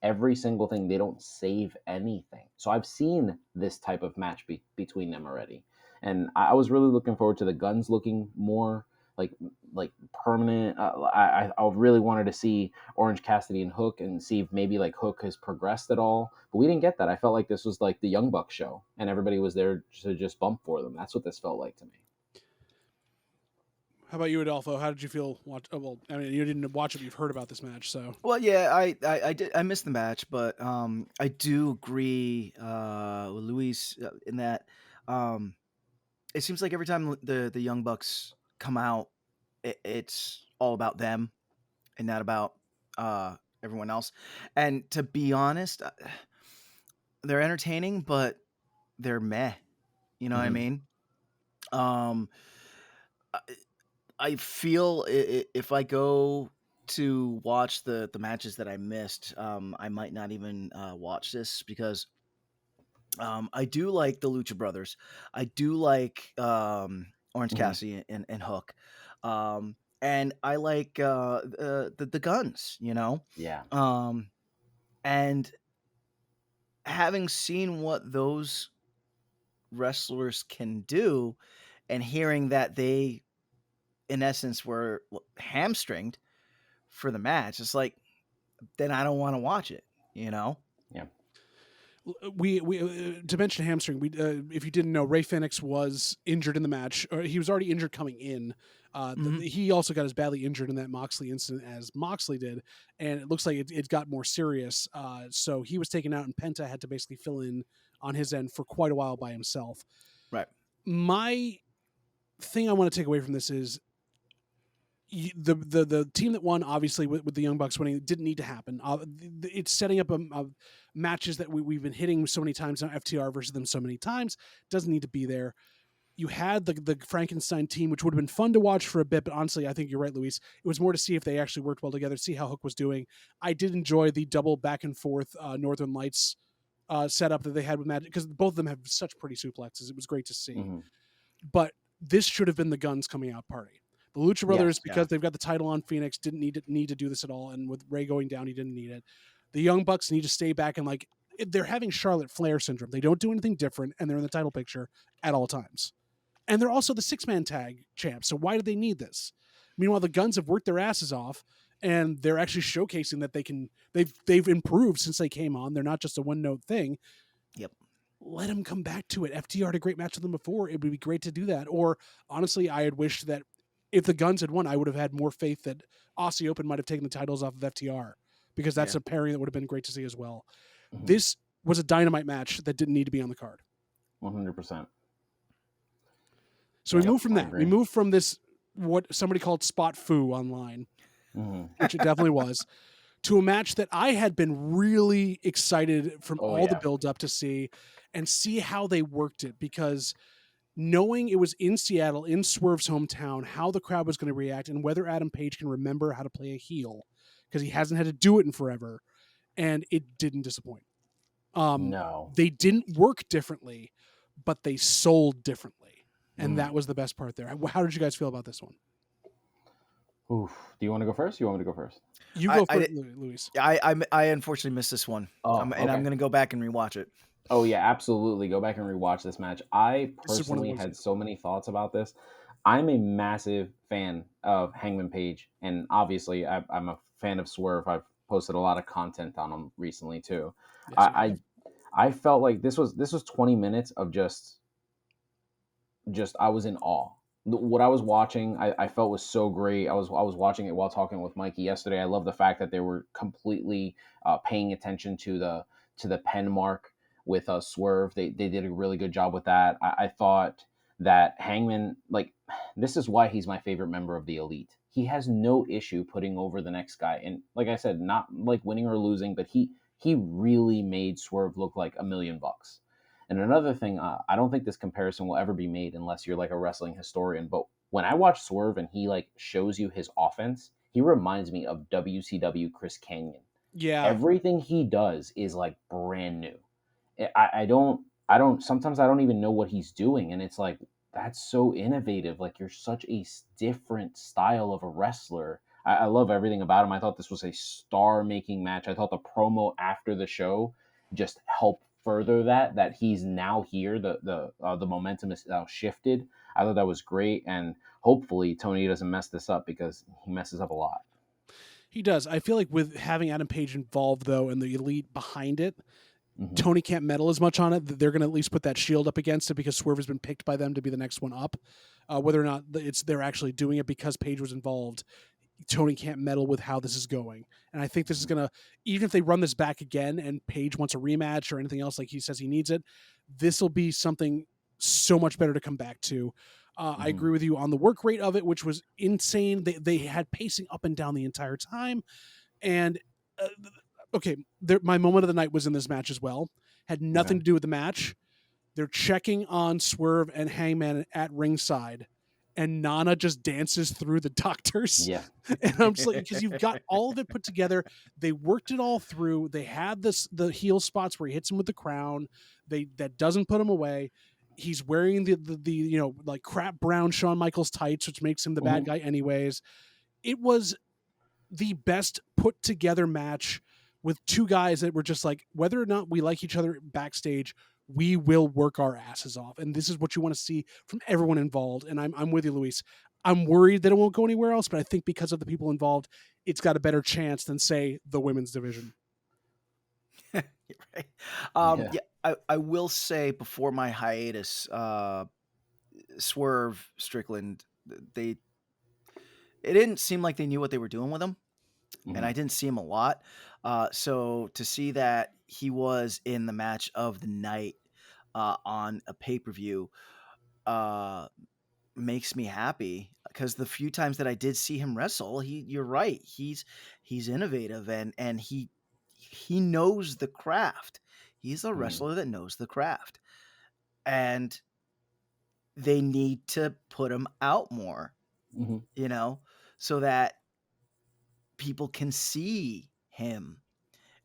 Every single thing, they don't save anything. So I've seen this type of match between them already, and I was really looking forward to the Guns looking more like like permanent. I really wanted to see Orange Cassidy and Hook and see if maybe like Hook has progressed at all, but we didn't get that. I felt like this was like the Young Bucks show, and everybody was there to just bump for them. That's what this felt like to me. How about you, Adolfo? How did you feel? Well, I mean, you didn't watch it, but you've heard about this match, so. Well, yeah, I did. I missed the match, but I do agree with Luis in that it seems like every time the Young Bucks come out, it's all about them and not about everyone else. And to be honest, they're entertaining, but they're meh. You know what I mean? I feel if I go to watch the matches that I missed, I might not even watch this because I do like the Lucha Brothers. I do like Orange Cassidy and Hook. And I like the Guns, you know? Yeah. And having seen what those wrestlers can do and hearing that they, in essence, were hamstringed for the match, it's like, then I don't want to watch it, you know? Yeah. We to mention hamstring. We if you didn't know, Ray Phoenix was injured in the match, or he was already injured coming in. He also got as badly injured in that Moxley incident as Moxley did, and it looks like it got more serious. So he was taken out, and Penta had to basically fill in on his end for quite a while by himself. Right. My thing I want to take away from this is the team that won, obviously with the Young Bucks winning, didn't need to happen. It's setting up matches that we've been hitting so many times now. FTR versus them so many times doesn't need to be there. You had the Frankenstein team, which would have been fun to watch for a bit, but honestly, I think you're right, Luis. It was more to see if they actually worked well together, see how Hook was doing. I did enjoy the double back and forth Northern Lights setup that they had with Magic, because both of them have such pretty suplexes. It was great to see. But this should have been the Guns coming out party. The Lucha Brothers, because they've got the title on Phoenix, didn't need to do this at all. And with Ray going down, he didn't need it. The Young Bucks need to stay back and they're having Charlotte Flair syndrome. They don't do anything different, and they're in the title picture at all times. And they're also the 6-man tag champs. So why do they need this? Meanwhile, the Guns have worked their asses off, and they're actually showcasing that they've improved since they came on. They're not just a one-note thing. Yep. Let them come back to it. FTR had a great match with them before. It would be great to do that. Or honestly, I had wished that if the Guns had won, I would have had more faith that Aussie Open might have taken the titles off of FTR, because that's a pairing that would have been great to see as well. This was a dynamite match that didn't need to be on the card. 100%. So we moved from that. We moved from this, what somebody called spot foo online, which it definitely was, to a match that I had been really excited from the build up to see how they worked it, because knowing it was in Seattle, in Swerve's hometown, how the crowd was going to react, and whether Adam Page can remember how to play a heel, because he hasn't had to do it in forever, and it didn't disappoint. No. They didn't work differently, but they sold differently. And that was the best part there. How did you guys feel about this one? Oof. Do you want to go first? You want me to go first? You go first, Luis. I unfortunately missed this one. And I'm going to go back and rewatch it. Oh, yeah, absolutely. Go back and rewatch this match. I personally had so many thoughts about this. I'm a massive fan of Hangman Page, and obviously I'm a fan of Swerve. I've posted a lot of content on him recently too. Yes, I felt like this was 20 minutes of just I was in awe. What I was watching, I felt was so great. I was watching it while talking with Mikey yesterday. I love the fact that they were completely paying attention to the pen mark with Swerve. They did a really good job with that. I thought that Hangman, like, this is why he's my favorite member of the Elite. He has no issue putting over the next guy, and like I said, not like winning or losing, but he really made Swerve look like $1,000,000. And another thing, I don't think this comparison will ever be made unless you're like a wrestling historian. But when I watch Swerve and he like shows you his offense, he reminds me of WCW Chris Kanyon. Yeah. Everything he does is like brand new. I don't sometimes I don't even know what he's doing, and it's like, that's so innovative. Like, you're such a different style of a wrestler. I love everything about him. I thought this was a star making match. I thought the promo after the show just helped further that he's now here. The momentum is now shifted. I thought that was great, and hopefully Tony doesn't mess this up, because he messes up a lot. He does. I feel like with having Adam Page involved, though, and the Elite behind it, Mhm. Tony can't meddle as much on it. They're going to at least put that shield up against it, because Swerve has been picked by them to be the next one up. Whether or not they're actually doing it because Page was involved, Tony can't meddle with how this is going. And I think this is going to, even if they run this back again and Page wants a rematch or anything else, like he says he needs it, this will be something so much better to come back to. I agree with you on the work rate of it, which was insane. They had pacing up and down the entire time. And okay, my moment of the night was in this match as well. Had nothing Okay. to do with the match. They're checking on Swerve and Hangman at ringside, and Nana just dances through the doctors. Yeah. And I'm just like, because you've got all of it put together. They worked it all through. They had the heel spots where he hits him with the crown. That doesn't put him away. He's wearing the like crap brown Shawn Michaels tights, which makes him the bad guy anyways. It was the best put together match with two guys that were just like, whether or not we like each other backstage, we will work our asses off. And this is what you want to see from everyone involved. And I'm with you, Luis. I'm worried that it won't go anywhere else, but I think because of the people involved, it's got a better chance than, say, the women's division. Right. Yeah. Yeah, I will say, before my hiatus, Swerve, Strickland, it didn't seem like they knew what they were doing with him, and I didn't see him a lot. So to see that he was in the match of the night on a pay-per-view makes me happy, because the few times that I did see him wrestle, you're right, he's innovative, and he knows the craft. He's a wrestler that knows the craft, and they need to put him out more, so that people can see him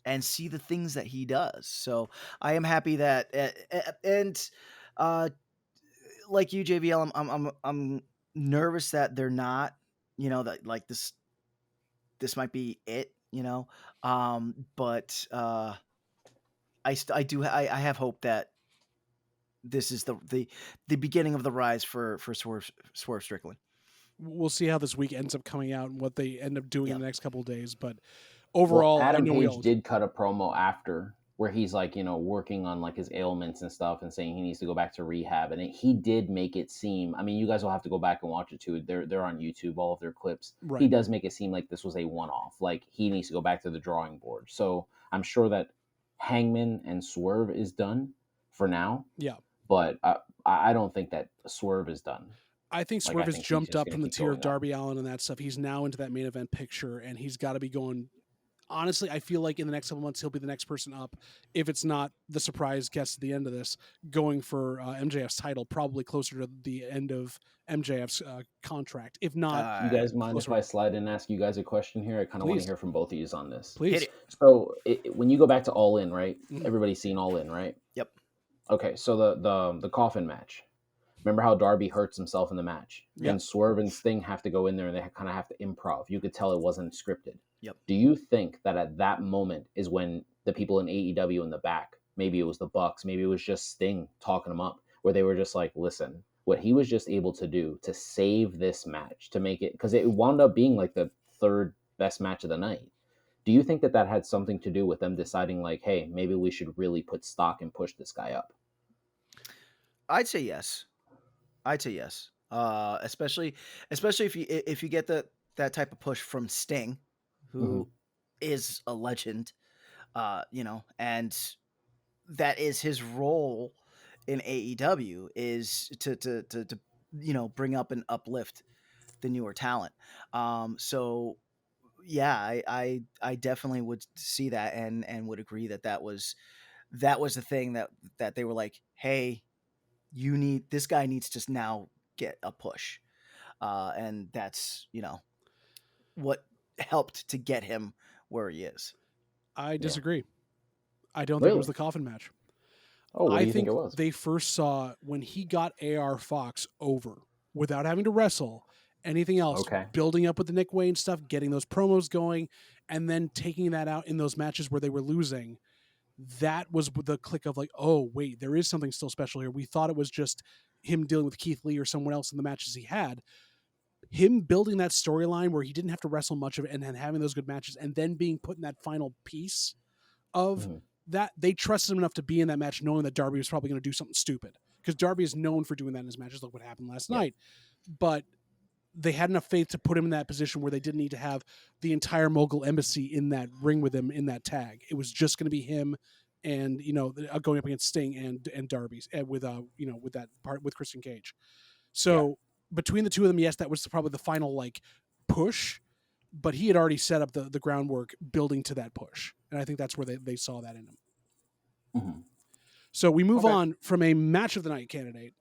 and see the things that he does. So I am happy that, and like you, JVL, I'm nervous that they're not, that like this might be it, but I have hope that this is the beginning of the rise for Swerve Strickland. We'll see how this week ends up coming out and what they end up doing in the next couple of days. But Well, overall, Adam I know Page did cut a promo after, where he's like, working on like his ailments and stuff, and saying he needs to go back to rehab. And he did make it seem, I mean, you guys will have to go back and watch it too. They're on YouTube, all of their clips. Right. He does make it seem like this was a one-off. Like, he needs to go back to the drawing board. So I'm sure that Hangman and Swerve is done for now. Yeah. But I don't think that Swerve is done. I think Like, Swerve I has think he's jumped just up gonna from the keep tier of going up. Darby Allin and that stuff. He's now into that main event picture, and he's got to be going. Honestly, I feel like in the next couple months, he'll be the next person up. If it's not the surprise guest at the end of this, going for MJF's title, probably closer to the end of MJF's contract. If not, You guys mind if closer. I slide in and ask you guys a question here? I kind of want Please. to hear from both of you on this. Please. Hit it. So when you go back to All In, right? Mhm. Everybody's seen All In, right? Yep. Okay, so the coffin match. Remember how Darby hurts himself in the match? Yep. And Swerve and Sting have to go in there, and they kind of have to improv. You could tell it wasn't scripted. Yep. Do you think that at that moment is when the people in AEW in the back, maybe it was the Bucks, maybe it was just Sting talking them up, where they were just like, listen, what he was just able to do to save this match, to make it, because it wound up being like the third best match of the night. Do you think that had something to do with them deciding, like, hey, maybe we should really put stock and push this guy up? I'd say yes. Especially if you get that type of push from Sting, who is a legend, and that is his role in AEW is to bring up and uplift the newer talent. So yeah, I definitely would see that and would agree that was the thing that they were like, hey, this guy needs to now get a push, and that's what helped to get him where he is. I Yeah. disagree. I don't think it Really? was the coffin match. Oh, what I do you think think it was? they first saw when he got AR Fox over without having to wrestle anything else, Okay. building up with the Nick Wayne stuff, getting those promos going, and then taking that out in those matches where they were losing. That was the click of like, oh, wait, there is something still special here. We thought it was just him dealing with Keith Lee or someone else in the matches he had. Him building that storyline where he didn't have to wrestle much of it and then having those good matches and then being put in that final piece of that, they trusted him enough to be in that match knowing that Darby was probably going to do something stupid, because Darby is known for doing that in his matches. Look what happened last night. But they had enough faith to put him in that position where they didn't need to have the entire Mogul Embassy in that ring with him in that tag. It was just going to be him and going up against Sting and Darby's and with with that part with Christian Cage. So between the two of them, yes, that was probably the final like push, but he had already set up the groundwork building to that push, and I think that's where they saw that in him. Mm-hmm. So we move Okay. on from a match of the night candidate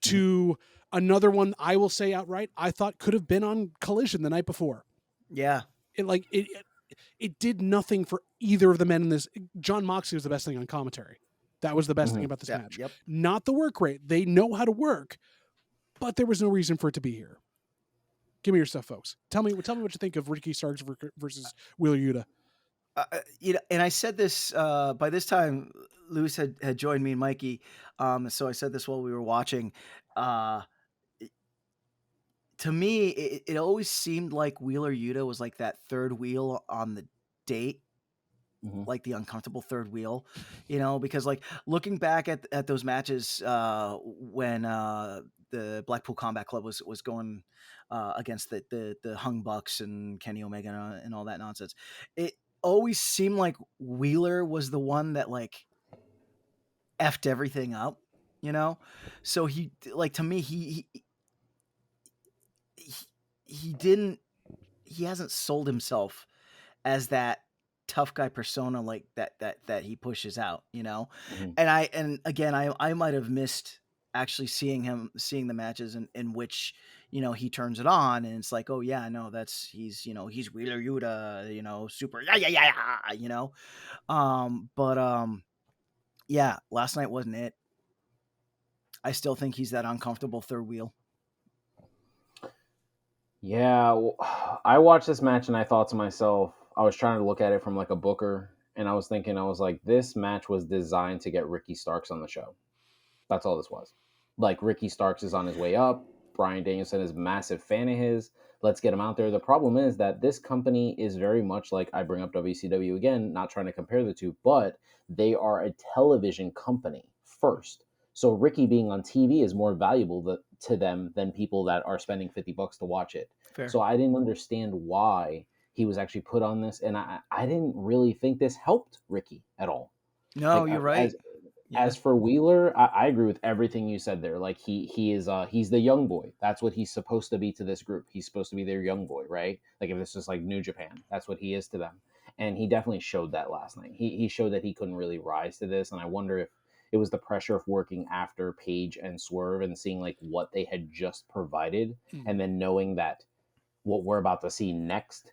to another one. I will say outright, I thought could have been on Collision the night before. Yeah. It did nothing for either of the men in this. John Moxley was the best thing on commentary. That was the best thing about this match. Yep. Not the work rate. They know how to work, but there was no reason for it to be here. Give me your stuff, folks. Tell me what you think of Ricky Starks versus Wheeler Yuta. And I said this by this time. Lewis had joined me and Mikey, so I said this while we were watching. To me, it always seemed like Wheeler Yuta was like that third wheel on the date, like the uncomfortable third wheel, because like looking back at those matches when the Blackpool Combat Club was going against the Hung Bucks and Kenny Omega and all that nonsense, it always seemed like Wheeler was the one that like effed everything up, so he, like, to me, he hasn't sold himself as that tough guy persona like that he pushes out, and again, I might have missed actually seeing the matches in which he turns it on and it's like, oh yeah, no, he's Wheeler Yuta, super yeah, but yeah, last night wasn't it. I still think he's that uncomfortable third wheel. Yeah, well, I watched this match and I thought to myself, I was trying to look at it from like a booker, and I was like, this match was designed to get Ricky Starks on the show. That's all this was. Like, Ricky Starks is on his way up. Bryan Danielson is a massive fan of his. Let's get him out there. The problem is that this company is very much like, I bring up WCW again, not trying to compare the two, but they are a television company first. So Ricky being on TV is more valuable to them than people that are spending $50 to watch it. Fair. So I didn't understand why he was actually put on this, and I didn't really think this helped Ricky at all. No, Like, you're right. As for Wheeler, I agree with everything you said there. Like, he's the young boy. That's what he's supposed to be to this group. He's supposed to be their young boy, right? Like, if this is like New Japan, that's what he is to them. And he definitely showed that last night. He showed that he couldn't really rise to this, and I wonder if it was the pressure of working after Page and Swerve and seeing like what they had just provided, and then knowing that what we're about to see next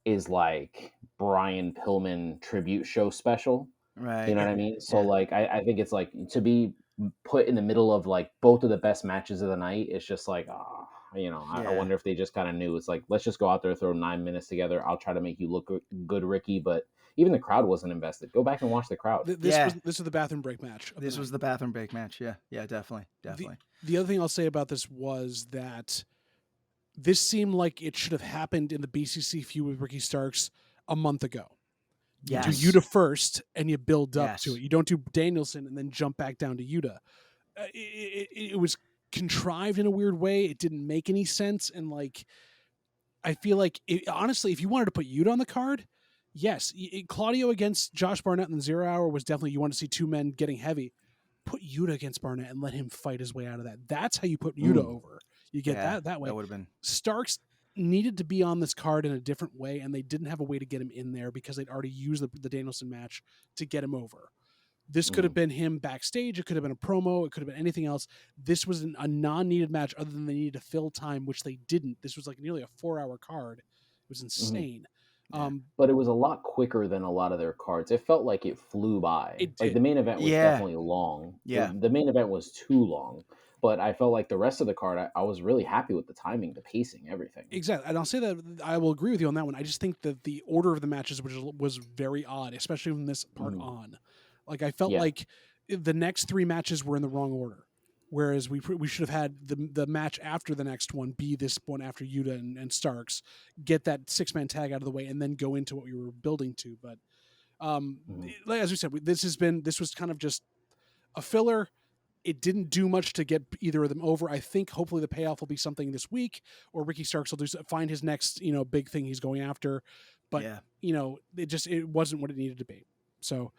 is like Brian Pillman tribute show special. Right. You know what I mean? So like, I think it's like, to be put in the middle of like both of the best matches of the night, it's just like, I wonder if they just kind of knew, it's like, let's just go out there, throw 9 minutes together. I'll try to make you look good, Ricky. But even the crowd wasn't invested. Go back and watch the crowd. This was the bathroom break match. This was the bathroom break match. Yeah, definitely. The other thing I'll say about this was that this seemed like it should have happened in the BCC feud with Ricky Starks a month ago. You do Yuta first, and you build up to it. You don't do Danielson and then jump back down to Yuta. It was contrived in a weird way. It didn't make any sense, and like, I feel like honestly, if you wanted to put Yuta on the card, yes, Claudio against Josh Barnett in the 0 Hour was definitely, you want to see two men getting heavy. put Yuta against Barnett and let him fight his way out of that. That's how you put Yuta over. You get that way. That would have been. Starks needed to be on this card in a different way, and they didn't have a way to get him in there because they'd already used the Danielson match to get him over. This could have been him backstage. It could have been a promo. It could have been anything else. This was a non-needed match other than they needed to fill time, which they didn't. This was like nearly a 4-hour card. It was insane. But it was a lot quicker than a lot of their cards. It felt like it flew by. It like did. the main event was definitely long. Yeah. The main event was too long. But I felt like the rest of the card, I was really happy with the timing, the pacing, everything. Exactly. And I'll say that I will agree with you on that one. I just think that the order of the matches was very odd, especially from this part on. Like I felt like the next 3 matches were in the wrong order. Whereas we should have had the match after the next one be this one after Yuta and Starks, get that 6-man tag out of the way, and then go into what we were building to. But as we said, this was kind of just a filler. It didn't do much to get either of them over. I think hopefully the payoff will be something this week, or Ricky Starks will find his next big thing he's going after. But it wasn't what it needed to be. So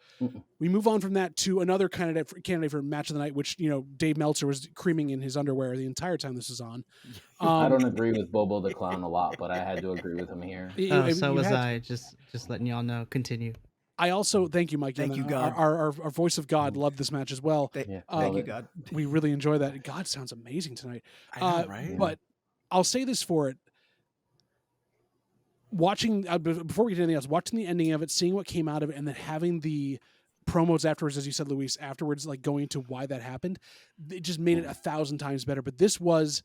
we move on from that to another candidate for match of the night, which Dave Meltzer was creaming in his underwear the entire time this was on. I don't agree with Bobo the Clown a lot, but I had to agree with him here. So was I. Just letting y'all know. Continue. I also thank you, Mike. Thank you, God. Our voice of God loved this match as well. Thank you, God. We really enjoy that. God sounds amazing tonight. I know, right? But I'll say this for it. Watching before we get to anything else, watching the ending of it, seeing what came out of it, and then having the promos afterwards, as you said, Luis, afterwards, like going into why that happened, it just made it 1,000 times better. But this was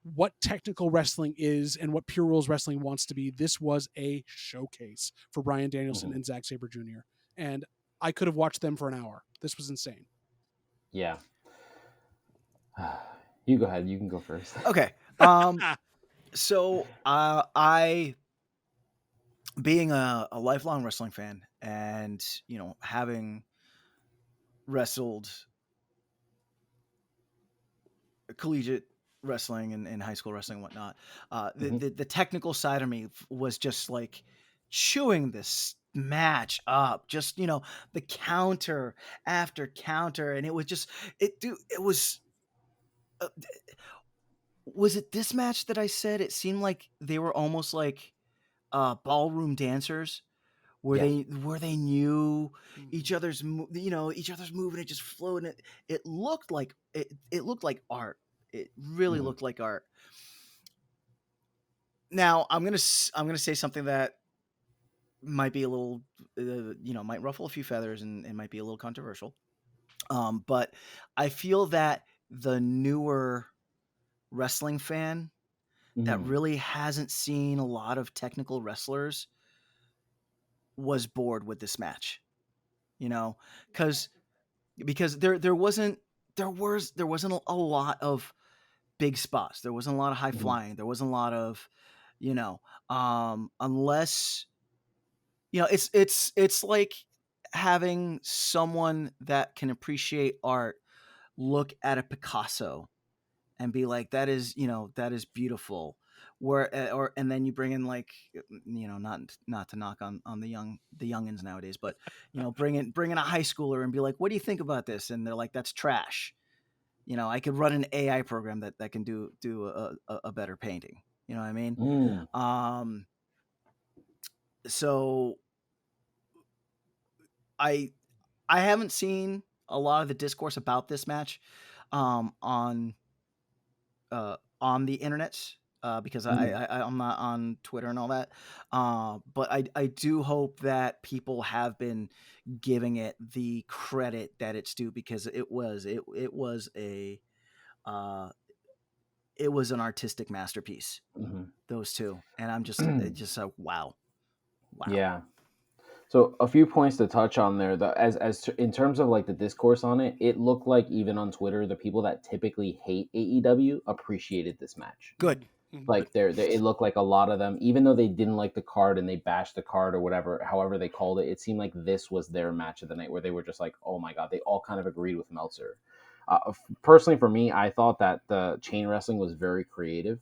what technical wrestling is and what Pure Rules Wrestling wants to be. This was a showcase for Bryan Danielson and Zack Sabre Jr. And I could have watched them for an hour. This was insane. Yeah. You go ahead. You can go first. Okay. So I, being a lifelong wrestling fan and, having wrestled collegiate wrestling and high school wrestling and whatnot, the technical side of me was just like chewing this match up, just the counter after counter, and it was just was it this match that I said it seemed like they were almost like ballroom dancers where they knew each other's move and it just flowed, and it looked like art. It really looked like art. Now I'm gonna say something that might be a little, might ruffle a few feathers and might be a little controversial. But I feel that the newer wrestling fan that really hasn't seen a lot of technical wrestlers was bored with this match, because there wasn't a lot of big spots. There wasn't a lot of high flying. There wasn't a lot of, unless, it's like having someone that can appreciate art look at a Picasso and be like, that is beautiful. And then you bring in like, not to knock on the youngins nowadays, but bring in a high schooler and be like, what do you think about this? And they're like, that's trash. I could run an AI program that can do a better painting. You know what I mean? So I haven't seen a lot of the discourse about this match on the internet because I'm not on Twitter and all that. But I do hope that people have been giving it the credit that it's due, because it was an artistic masterpiece. Those two, and I'm just like, wow. Yeah. So a few points to touch on there. As in terms of like the discourse on it, it looked like even on Twitter, the people that typically hate AEW appreciated this match. Good. Like it looked like a lot of them, even though they didn't like the card and they bashed the card or whatever, however they called it, it seemed like this was their match of the night, where they were just like, oh my God, they all kind of agreed with Meltzer. Personally, for me, I thought that the chain wrestling was very creative.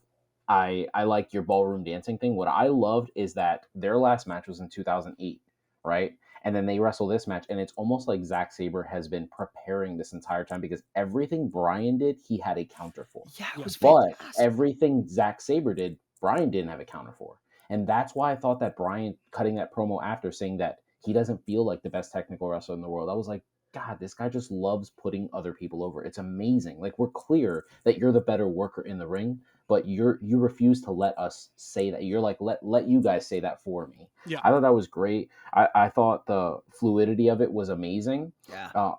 I liked your ballroom dancing thing. What I loved is that their last match was in 2008. right? And then they wrestle this match, and it's almost like Zack Sabre has been preparing this entire time, because everything Bryan did, he had a counter for. Yeah, it was But fantastic. everything Zack Sabre did, Bryan didn't have a counter for. And that's why I thought that Bryan cutting that promo after, saying that he doesn't feel like the best technical wrestler in the world, I was like, God, this guy just loves putting other people over. It's amazing. Like, we're clear that you're the better worker in the ring, but you refuse to let us say that. You're like, let you guys say that for me. Yeah. I thought that was great. I thought the fluidity of it was amazing. Yeah.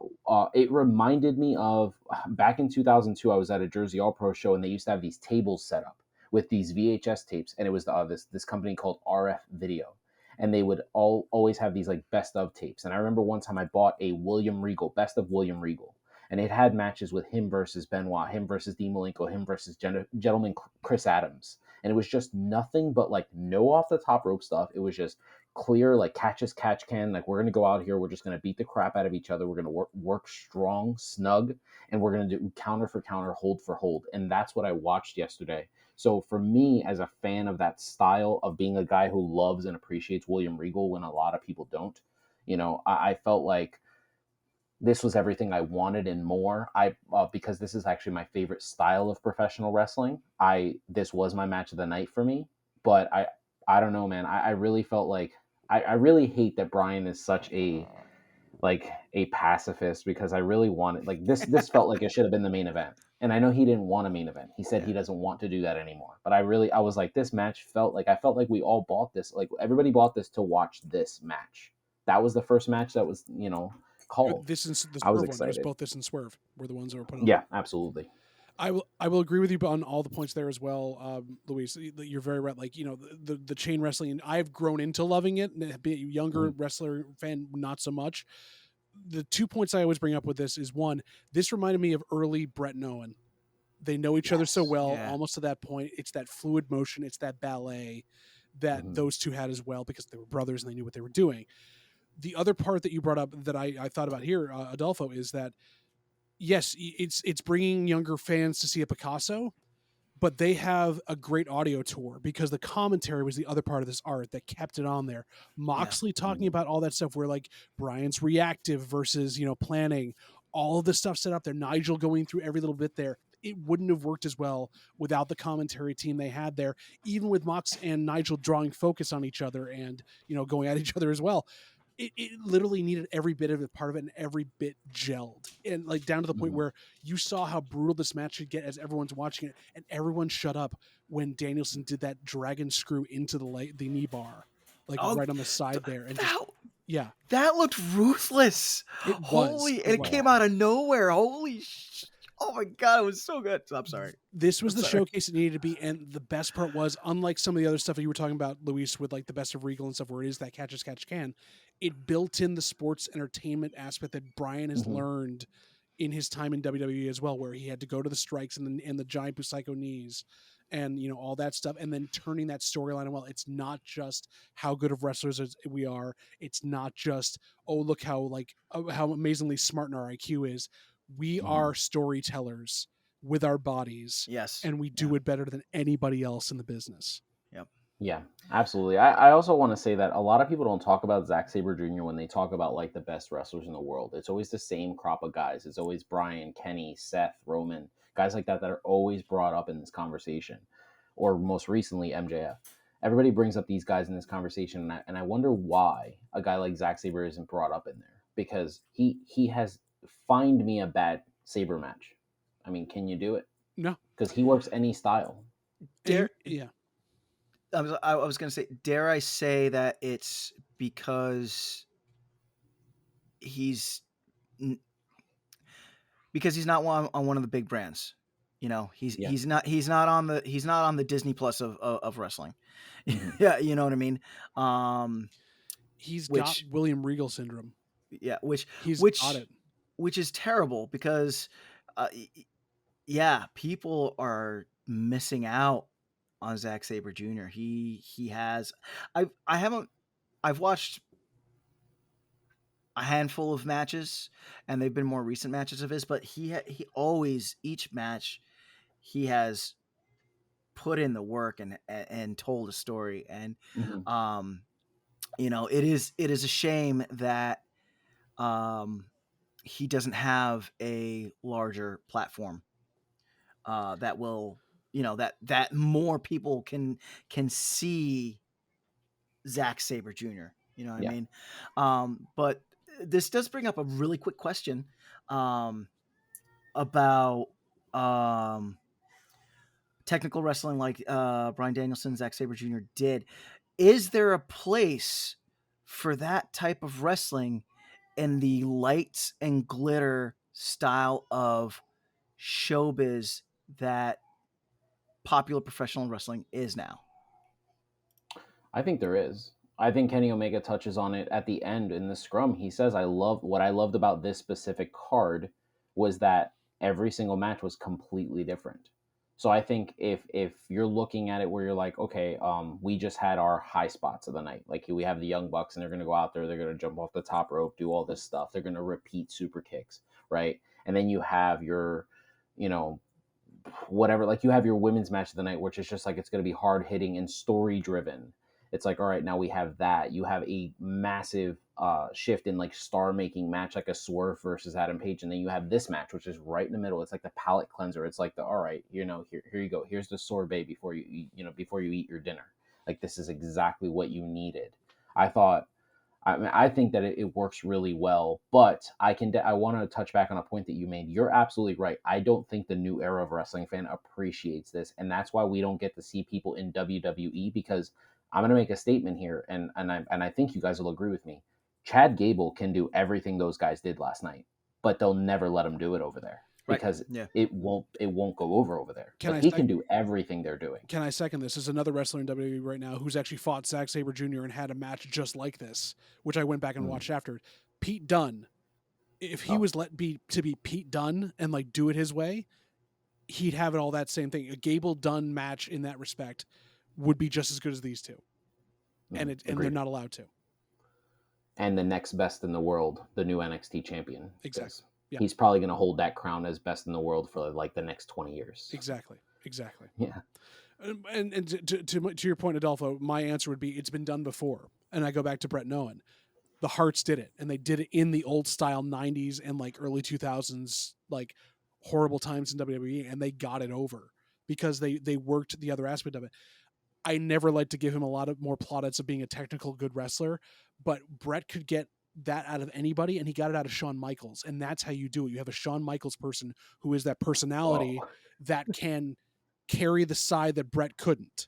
It reminded me of back in 2002, I was at a Jersey All Pro show, and they used to have these tables set up with these VHS tapes, and it was this company called RF Video, and they would always have these like best of tapes. And I remember one time I bought a William Regal, best of William Regal, and it had matches with him versus Benoit, him versus Dean Malenko, him versus gentleman Chris Adams, and it was just nothing but like no off the top rope stuff. It was just clear, like catch as catch can. Like, we're gonna go out here, we're just gonna beat the crap out of each other. We're gonna work strong, snug, and we're gonna do counter for counter, hold for hold. And that's what I watched yesterday. So for me, as a fan of that style, of being a guy who loves and appreciates William Regal when a lot of people don't, I felt like this was everything I wanted and more. Because this is actually my favorite style of professional wrestling. This was my match of the night for me. But I don't know, man. I really felt like I really hate that Bryan is such a pacifist, because I really wanted, like, this felt like it should have been the main event. And I know he didn't want a main event. He said he doesn't want to do that anymore. But I was like, this match I felt like we all bought this. Like, everybody bought this to watch this match. That was the first match that was, called. This and the I was Swerve one. It was excited. both this and Swerve were the ones that were put on. Yeah, absolutely. I will agree with you on all the points there as well, Luis. You're very right. Like, the chain wrestling, and I've grown into loving it. And being a younger wrestler fan, not so much. The 2 points I always bring up with this is, one, this reminded me of early Brett and Owen. They know each other so well, almost to that point. It's that fluid motion, it's that ballet that those two had as well, because they were brothers and they knew what they were doing. The other part that you brought up that I thought about here, Adolfo, is that yes, it's bringing younger fans to see a Picasso, but they have a great audio tour, because the commentary was the other part of this art that kept it on there. Moxley talking about all that stuff, where like Bryan's reactive versus, planning, all of the stuff set up there. Nigel going through every little bit there. It wouldn't have worked as well without the commentary team they had there, even with Mox and Nigel drawing focus on each other and, going at each other as well. It literally needed every bit of it, part of it, and every bit gelled, and like down to the point where you saw how brutal this match could get as everyone's watching it, and everyone shut up when Danielson did that dragon screw into the knee bar, like right on the side there, and that looked ruthless. It was. It came out of nowhere. Holy oh my God, it was so good. I'm sorry. This was the showcase it needed to be, and the best part was, unlike some of the other stuff that you were talking about, Luis, with like the best of Regal and stuff, where it is that catch as catch can, it built in the sports entertainment aspect that Bryan has learned in his time in WWE as well, where he had to go to the strikes and the giant Busaiku knees and, all that stuff, and then turning that storyline. Well, it's not just how good of wrestlers we are. It's not just, oh, look how amazingly smart our IQ is. We are storytellers with our bodies. Yes. And we do it better than anybody else in the business. Yep. Yeah, absolutely. I also want to say that a lot of people don't talk about Zack Sabre Jr. when they talk about like the best wrestlers in the world. It's always the same crop of guys. It's always Bryan, Kenny, Seth, Roman, guys like that are always brought up in this conversation. Or most recently, MJF. Everybody brings up these guys in this conversation, and I wonder why a guy like Zack Sabre isn't brought up in there. Because he has, find me a bad Sabre match. I mean, can you do it? No. Because he works any style. Yeah. I was going to say, dare I say that it's because he's not on one of the big brands. He's not on the Disney Plus of wrestling. Yeah, you know what I mean? He's got William Regal syndrome. Yeah, which got it. Which is terrible, because people are missing out on Zack Sabre Jr. He has I've watched a handful of matches, and they've been more recent matches of his, but he always, each match, he has put in the work and told a story. And You know, it is a shame that he doesn't have a larger platform that will, you know, that more people can see Zack Sabre Jr. You know what Yeah. I mean? But this does bring up a really quick question about technical wrestling like Bryan Danielson, Zack Sabre Jr. did. Is there a place for that type of wrestling in the lights and glitter style of showbiz that popular professional wrestling is now? I think there is. I think Kenny Omega touches on it at the end in the scrum. He says, what I loved about this specific card was that every single match was completely different. So I think if you're looking at it where you're like, okay, we just had our high spots of the night. Like we have the Young Bucks and they're going to go out there, they're going to jump off the top rope, do all this stuff. They're going to repeat super kicks, right? And then you have your, you know, whatever, like you have your women's match of the night, which is just like it's going to be hard hitting and story driven. It's like, all right, now we have that. You have a massive shift in like star making match, like a Swerve versus Adam Page, and then you have this match, which is right in the middle. It's like the palate cleanser. It's like the, all right, you know, here you go. Here's the sorbet before you eat, you know, before you eat your dinner. Like this is exactly what you needed. I thought. I think that it works really well, but I want to touch back on a point that you made. You're absolutely right. I don't think the new era of wrestling fan appreciates this, and that's why we don't get to see people in WWE. Because I'm going to make a statement here, and I think you guys will agree with me. Chad Gable can do everything those guys did last night, but they'll never let him do it over there because it won't go over there. He can do everything they're doing. Can I second this? There's another wrestler in WWE right now who's actually fought Zack Sabre Jr. and had a match just like this, which I went back and watched after. Pete Dunne. If he was let be Pete Dunne and like do it his way, he'd have it all that same thing. A Gable Dunne match in that respect would be just as good as these two. And they're not allowed to. And the next best in the world, the new NXT champion. Exactly. Yeah. He's probably going to hold that crown as best in the world for like the next 20 years. Exactly. Yeah. And to your point, Adolfo, my answer would be it's been done before. And I go back to Brett Noen. The Hearts did it, and they did it in the old style 90s and like early 2000s, like horrible times in WWE, and they got it over because they worked the other aspect of it. I never like to give him a lot of more plaudits of being a technical good wrestler, but Brett could get that out of anybody, and he got it out of Shawn Michaels, and that's how you do it. You have a Shawn Michaels person who is that personality that can carry the side that Brett couldn't.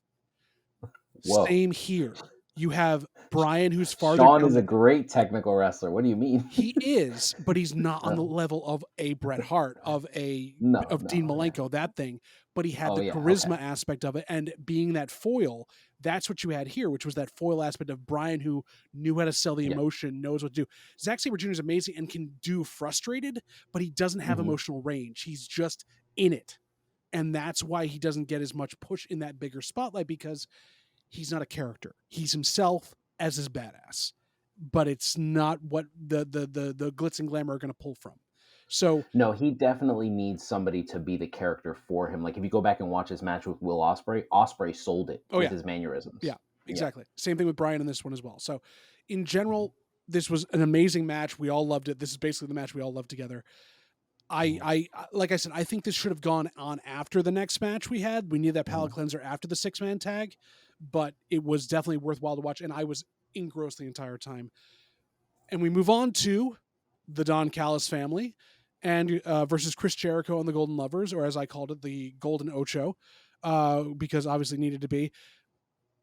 Same here. You have Brian, who's farther. Shawn is a great technical wrestler. What do you mean? He is, but he's not on the level of a Bret Hart, of Dean Malenko, that thing. But he had the charisma aspect of it, and being that foil, that's what you had here, which was that foil aspect of Brian, who knew how to sell the emotion, knows what to do. Zack Sabre Jr. is amazing and can do frustrated, but he doesn't have emotional range. He's just in it. And that's why he doesn't get as much push in that bigger spotlight, because he's not a character. He's himself as his badass, but it's not what the glitz and glamour are going to pull from. So no, he definitely needs somebody to be the character for him. Like if you go back and watch his match with Will Ospreay, Ospreay sold it with his mannerisms. Yeah, exactly. Yeah. Same thing with Brian in this one as well. So in general, this was an amazing match. We all loved it. This is basically the match we all loved together. I like I said, I think this should have gone on after the next match we had. We needed that palate cleanser after the 6-man tag, but it was definitely worthwhile to watch, and I was engrossed the entire time. And we move on to the Don Callis family and versus Chris Jericho and the Golden Lovers, or as I called it, the Golden Ocho, because obviously needed to be.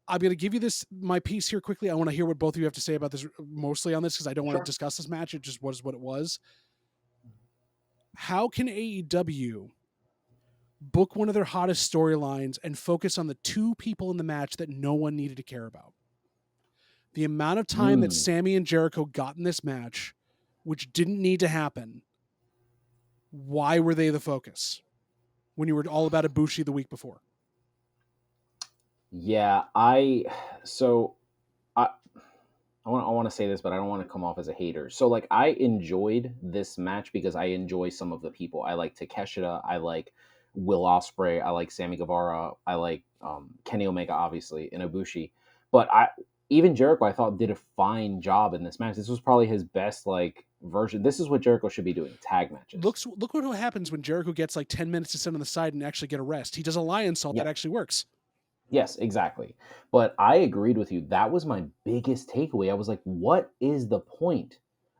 I'm going to give you my piece here quickly. I want to hear what both of you have to say about this, mostly on this, because I don't want to discuss this match. It just was what it was. How can AEW book one of their hottest storylines and focus on the two people in the match that no one needed to care about? The amount of time that Sammy and Jericho got in this match, which didn't need to happen, why were they the focus when you were all about Ibushi the week before? Yeah, I want to say this, but I don't want to come off as a hater. So like I enjoyed this match because I enjoy some of the people. I like Takeshita, I like Will Ospreay, I like Sammy Guevara, I like Kenny Omega, obviously, and Ibushi. But even Jericho, I thought, did a fine job in this match. This was probably his best like version. This is what Jericho should be doing: tag matches. Look what happens when Jericho gets like 10 minutes to sit on the side and actually get a rest. He does a lion salt that actually works. Yes, exactly. But I agreed with you. That was my biggest takeaway. I was like, what is the point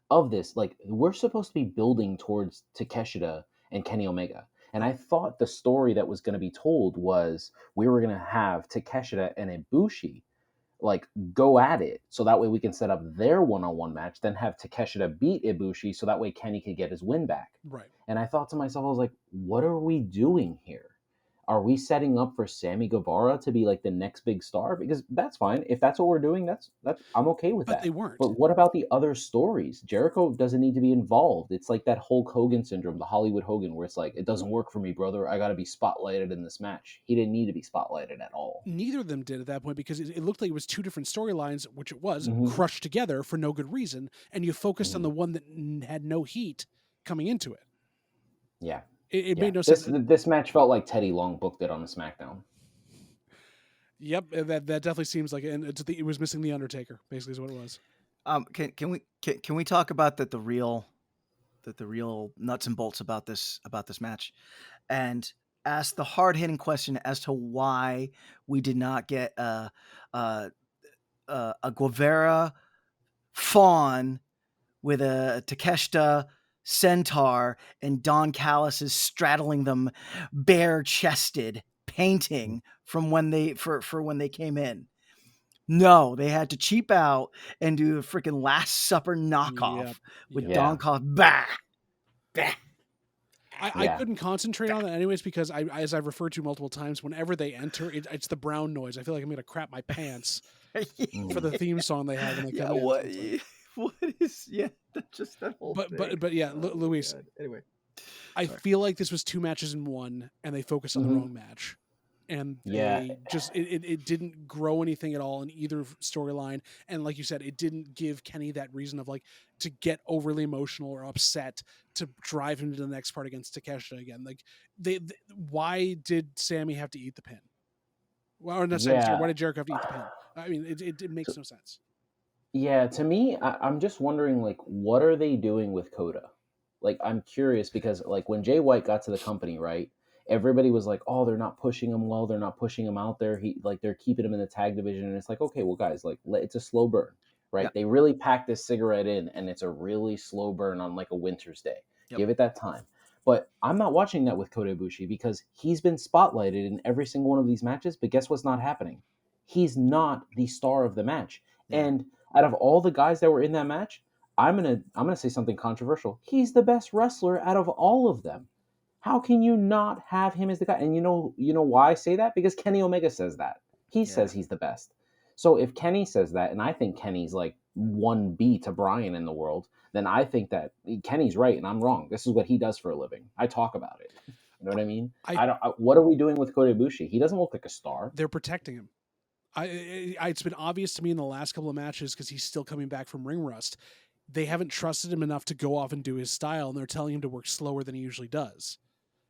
of this? Like, we're supposed to be building towards Takeshita and Kenny Omega. And I thought the story that was going to be told was we were going to have Takeshita and Ibushi like go at it, so that way we can set up their one-on-one match, then have Takeshita beat Ibushi so that way Kenny could get his win back. Right. And I thought to myself, I was like, what are we doing here? Are we setting up for Sammy Guevara to be like the next big star? Because that's fine. If that's what we're doing, that's I'm okay with that. But they weren't. But what about the other stories? Jericho doesn't need to be involved. It's like that Hulk Hogan syndrome, the Hollywood Hogan, where it's like, it doesn't work for me, brother. I got to be spotlighted in this match. He didn't need to be spotlighted at all. Neither of them did at that point, because it looked like it was two different storylines, which it was, Mhm. crushed together for no good reason, and you focused on Mhm. the one that had no heat coming into it. Yeah. It made no sense. This match felt like Teddy Long booked it on a SmackDown. Yep, that definitely seems like it. And it was missing the Undertaker, basically, is what it was. Can we talk about the real nuts and bolts about this match, and ask the hard hitting question as to why we did not get a Guevara Fawn with a Takeshita Centaur and Don Callis is straddling them bare chested painting from when they for when they came in. No, they had to cheap out and do a freaking Last Supper knockoff with Don Callis. Bah! Bah! I couldn't concentrate on that anyways, because as I've referred to multiple times, whenever they enter, it's the brown noise. I feel like I'm going to crap my pants for the theme song they have when they come in. What is just that whole thing. But yeah, Luis. Anyway, I feel like this was two matches in one, and they focused on the wrong match, and they just it didn't grow anything at all in either storyline. And like you said, it didn't give Kenny that reason of like to get overly emotional or upset to drive him to the next part against Takeshita again. Like why did Sammy have to eat the pin? Well, or not Sammy, sorry, why did Jericho have to eat the pin? I mean, it makes no sense. Yeah, to me, I'm just wondering, like, what are they doing with Coda? Like, I'm curious because, like, when Jay White got to the company, right, everybody was like, oh, they're not pushing him well. They're not pushing him out there. They're keeping him in the tag division. And it's like, okay, well, guys, like, it's a slow burn, right? Yep. They really pack this cigarette in, and it's a really slow burn on, like, a winter's day. Yep. Give it that time. But I'm not watching that with Kota Ibushi because he's been spotlighted in every single one of these matches. But guess what's not happening? He's not the star of the match. Yeah. And out of all the guys that were in that match, I'm gonna say something controversial. He's the best wrestler out of all of them. How can you not have him as the guy? And you know why I say that? Because Kenny Omega says that. He says he's the best. So if Kenny says that, and I think Kenny's like 1B to Bryan in the world, then I think that Kenny's right and I'm wrong. This is what he does for a living. I talk about it. You know what I mean? What are we doing with Kota Ibushi? He doesn't look like a star. They're protecting him. It's been obvious to me in the last couple of matches because he's still coming back from ring rust. They haven't trusted him enough to go off and do his style, and they're telling him to work slower than he usually does.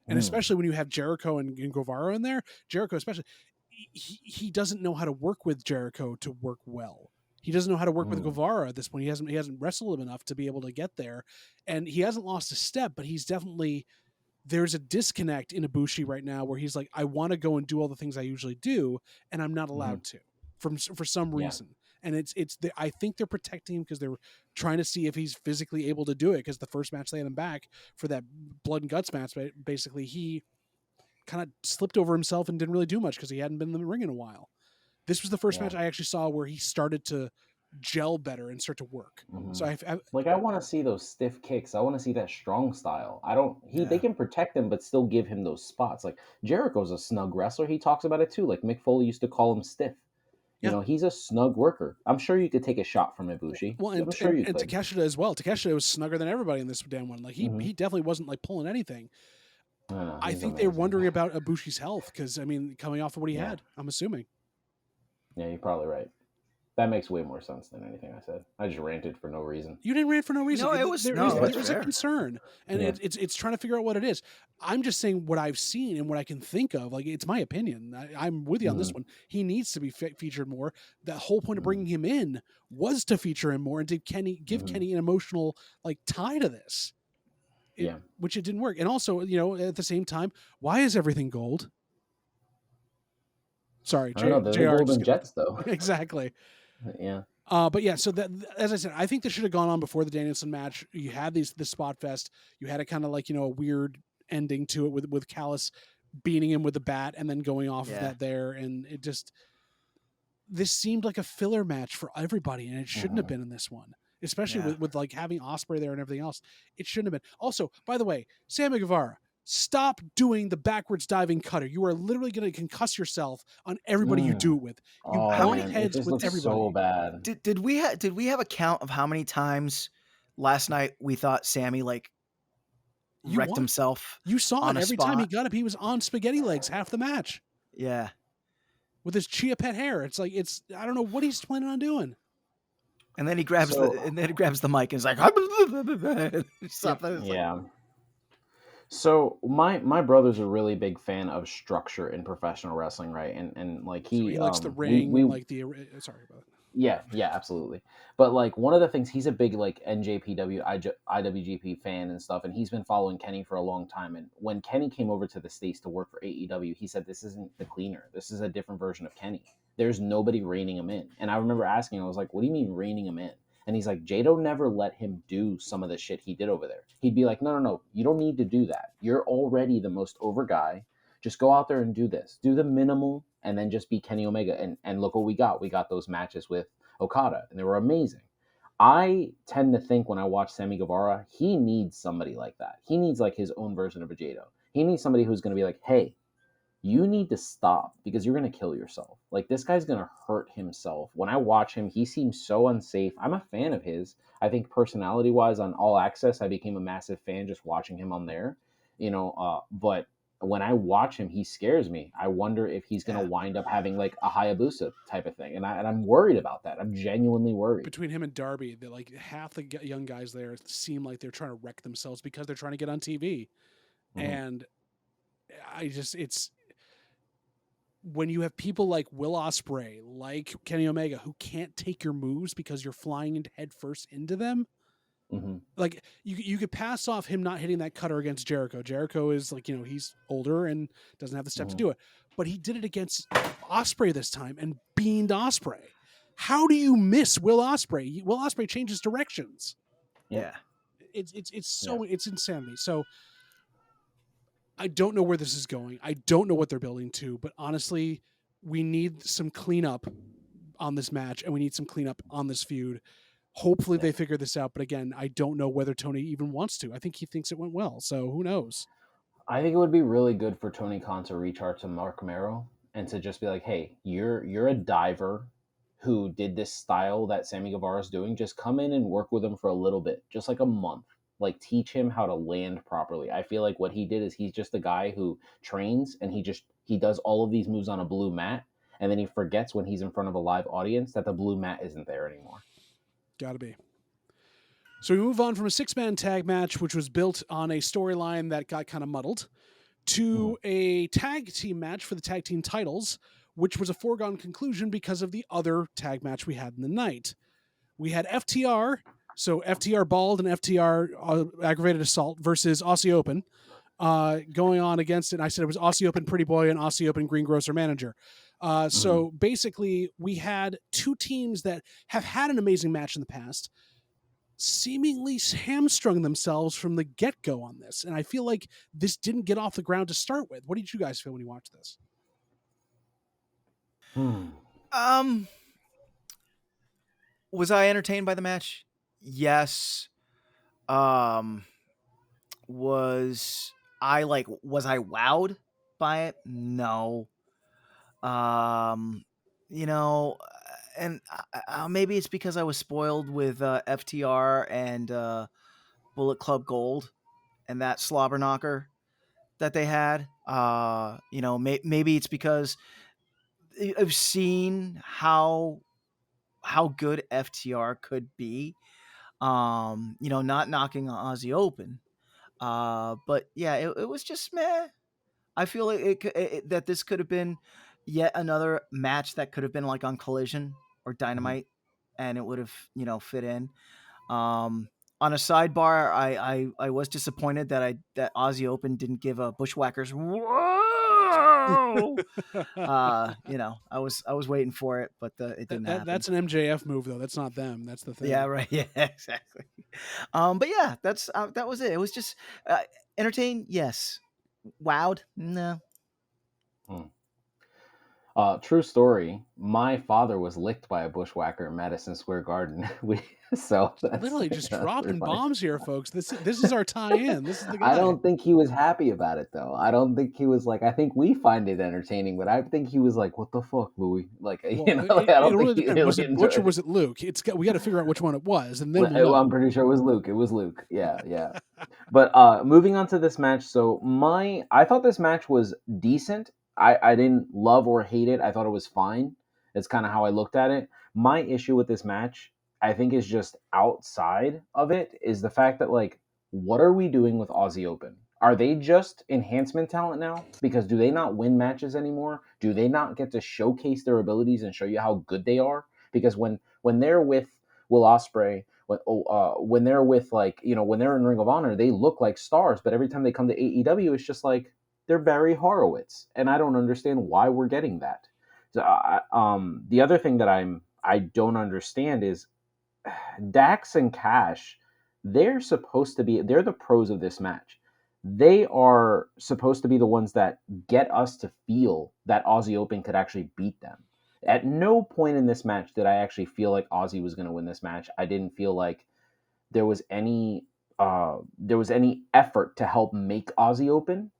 And especially when you have Jericho and Guevara in there, Jericho especially, he doesn't know how to work with Jericho to work well. He doesn't know how to work with Guevara at this point. He hasn't wrestled him enough to be able to get there, and he hasn't lost a step, but he's definitely. There's a disconnect in Ibushi right now where he's like, I want to go and do all the things I usually do, and I'm not allowed to for some reason. And I think they're protecting him because they're trying to see if he's physically able to do it. Because the first match they had him back for that blood and guts match, basically he kind of slipped over himself and didn't really do much because he hadn't been in the ring in a while. This was the first match I actually saw where he started to gel better and start to work. So I want to see those stiff kicks. I want to see that strong style. They can protect him but still give him those spots. Like Jericho's a snug wrestler. He talks about it too. Like Mick Foley used to call him stiff. You know, he's a snug worker. I'm sure you could take a shot from Ibushi. Well, and Takeshita as well. Takeshita was snugger than everybody in this damn one. Like he definitely wasn't like pulling anything. I think they're wondering about Ibushi's health because I mean, coming off of what he had, I'm assuming. Yeah, you're probably right. That makes way more sense than anything I said. I just ranted for no reason. You didn't rant for no reason. No, it was There no, is that's there is a fair. concern, and Yeah. it's trying to figure out what it is. I'm just saying what I've seen and what I can think of. Like, it's my opinion. I'm with you on this one. He needs to be featured more. The whole point of bringing him in was to feature him more and to give Kenny an emotional like tie to this. Which it didn't work. And also, you know, at the same time, why is everything gold? Sorry, I don't know. They're the Golden Jets, though. Exactly. Yeah. But yeah, so that, as I said, I think this should have gone on before the Danielson match. You had this spot fest. You had a kind of like, you know, a weird ending to it with Callis beating him with the bat and then going off of that there. And it just, this seemed like a filler match for everybody, and it shouldn't have been in this one, especially with like having Ospreay there and everything else. It shouldn't have been. Also, by the way, Sammy Guevara, stop doing the backwards diving cutter. You are literally going to concuss yourself on everybody you do it with. You bump heads with everybody. So bad. Did we have a count of how many times last night we thought Sammy like wrecked himself? You saw it every spot? time he got up. He was on spaghetti legs half the match. Yeah, with his chia pet hair. It's like I don't know what he's planning on doing. And then he grabs the mic and is like, yeah. So my brother's a really big fan of structure in professional wrestling, right? And like he likes the ring, like the sorry about it. Yeah, absolutely. But like one of the things, he's a big like NJPW IWGP fan and stuff, and he's been following Kenny for a long time. And when Kenny came over to the States to work for AEW, he said, "This isn't the cleaner. This is a different version of Kenny. There's nobody reining him in." And I remember asking him, I was like, "What do you mean reining him in?" And he's like, "Jado never let him do some of the shit he did over there. He'd be like, no, you don't need to do that. You're already the most over guy. Just go out there and do this. Do the minimal, and then just be Kenny Omega. And look what we got. We got those matches with Okada, and they were amazing." I tend to think when I watch Sammy Guevara, he needs somebody like that. He needs like his own version of a Jado. He needs somebody who's going to be like, "Hey, you need to stop because you're going to kill yourself. Like, this guy's going to hurt himself." When I watch him, he seems so unsafe. I'm a fan of his. I think personality-wise on All Access, I became a massive fan just watching him on there. You know, but when I watch him, he scares me. I wonder if he's going to wind up having like a Hayabusa type of thing. And I'm worried about that. I'm genuinely worried. Between him and Darby, that like half the young guys there seem like they're trying to wreck themselves because they're trying to get on TV. And it's when you have people like Will Ospreay, like Kenny Omega, who can't take your moves because you're flying into head first into them. Like you could pass off him not hitting that cutter against Jericho. Jericho is like, you know, he's older and doesn't have the step to do it, but he did it against Ospreay this time and beamed Ospreay. How do you miss Will Ospreay? Will Ospreay changes directions. Yeah. It's insanity. So I don't know where this is going. I don't know what they're building to, but honestly, we need some cleanup on this match and we need some cleanup on this feud. Hopefully they figure this out. But again, I don't know whether Tony even wants to. I think he thinks it went well. So who knows? I think it would be really good for Tony Khan to reach out to Mark Mero and to just be like, "Hey, you're a diver who did this style that Sammy Guevara is doing. Just come in and work with him for a little bit, just like a month. Like, teach him how to land properly." I feel like what he did is he's just a guy who trains and he does all of these moves on a blue mat, and then he forgets when he's in front of a live audience that the blue mat isn't there anymore. Gotta be. So we move on from a 6-man tag match, which was built on a storyline that got kind of muddled, to a tag team match for the tag team titles, which was a foregone conclusion because of the other tag match we had in the night. We had FTR, so FTR Bald and FTR Aggravated Assault versus Aussie Open, going on against it. And I said it was Aussie Open Pretty Boy and Aussie Open Greengrocer Manager. So basically, we had two teams that have had an amazing match in the past, seemingly hamstrung themselves from the get-go on this. And I feel like this didn't get off the ground to start with. What did you guys feel when you watched this? Was I entertained by the match? Yes. Was I wowed by it? No. You know, and maybe it's because I was spoiled with FTR and Bullet Club Gold and that slobber knocker that they had. You know, maybe it's because I've seen how how good FTR could be. Not knocking on Aussie Open. But yeah, it was just meh. I feel like that this could have been yet another match that could have been like on Collision or Dynamite, and it would have fit in. On a sidebar, I was disappointed that Aussie Open didn't give a Bushwhackers. Whoa! I was waiting for it, but it didn't happen. That's an MJF move though. That's not them. That's the thing. Yeah, right. Yeah, exactly. But yeah, that was it. It was just entertained. Yes. Wowed. No. True story. My father was licked by a bushwhacker in Madison Square Garden. So that's Literally just that's dropping pretty funny. bombs here, folks. This is our tie-in. This is the guy. I don't think he was happy about it though. I don't think he was like. I think we find it entertaining, but I think he was like, "What the fuck, Louis?" Like, Well, I don't really think he depends. Was really it Butch or enjoyed was it Luke? We got to figure out which one it was, and then it. we'll know. I'm pretty sure it was Luke. It was Luke. Yeah. But moving on to this match. So I thought this match was decent. I didn't love or hate it. I thought it was fine. It's kind of how I looked at it. My issue with this match, I think, is just outside of it, is the fact that, like, what are we doing with Aussie Open? Are they just enhancement talent now? Because do they not win matches anymore? Do they not get to showcase their abilities and show you how good they are? Because when they're with Will Ospreay, when they're with, like, when they're in Ring of Honor, they look like stars. But every time they come to AEW, it's just like they're Barry Horowitz, and I don't understand why we're getting that. So, the other thing that I don't understand is Dax and Cash. They're the pros of this match. They are supposed to be the ones that get us to feel that Aussie Open could actually beat them. At no point in this match did I actually feel like Aussie was going to win this match. I didn't feel like there was any effort to help make Aussie Open.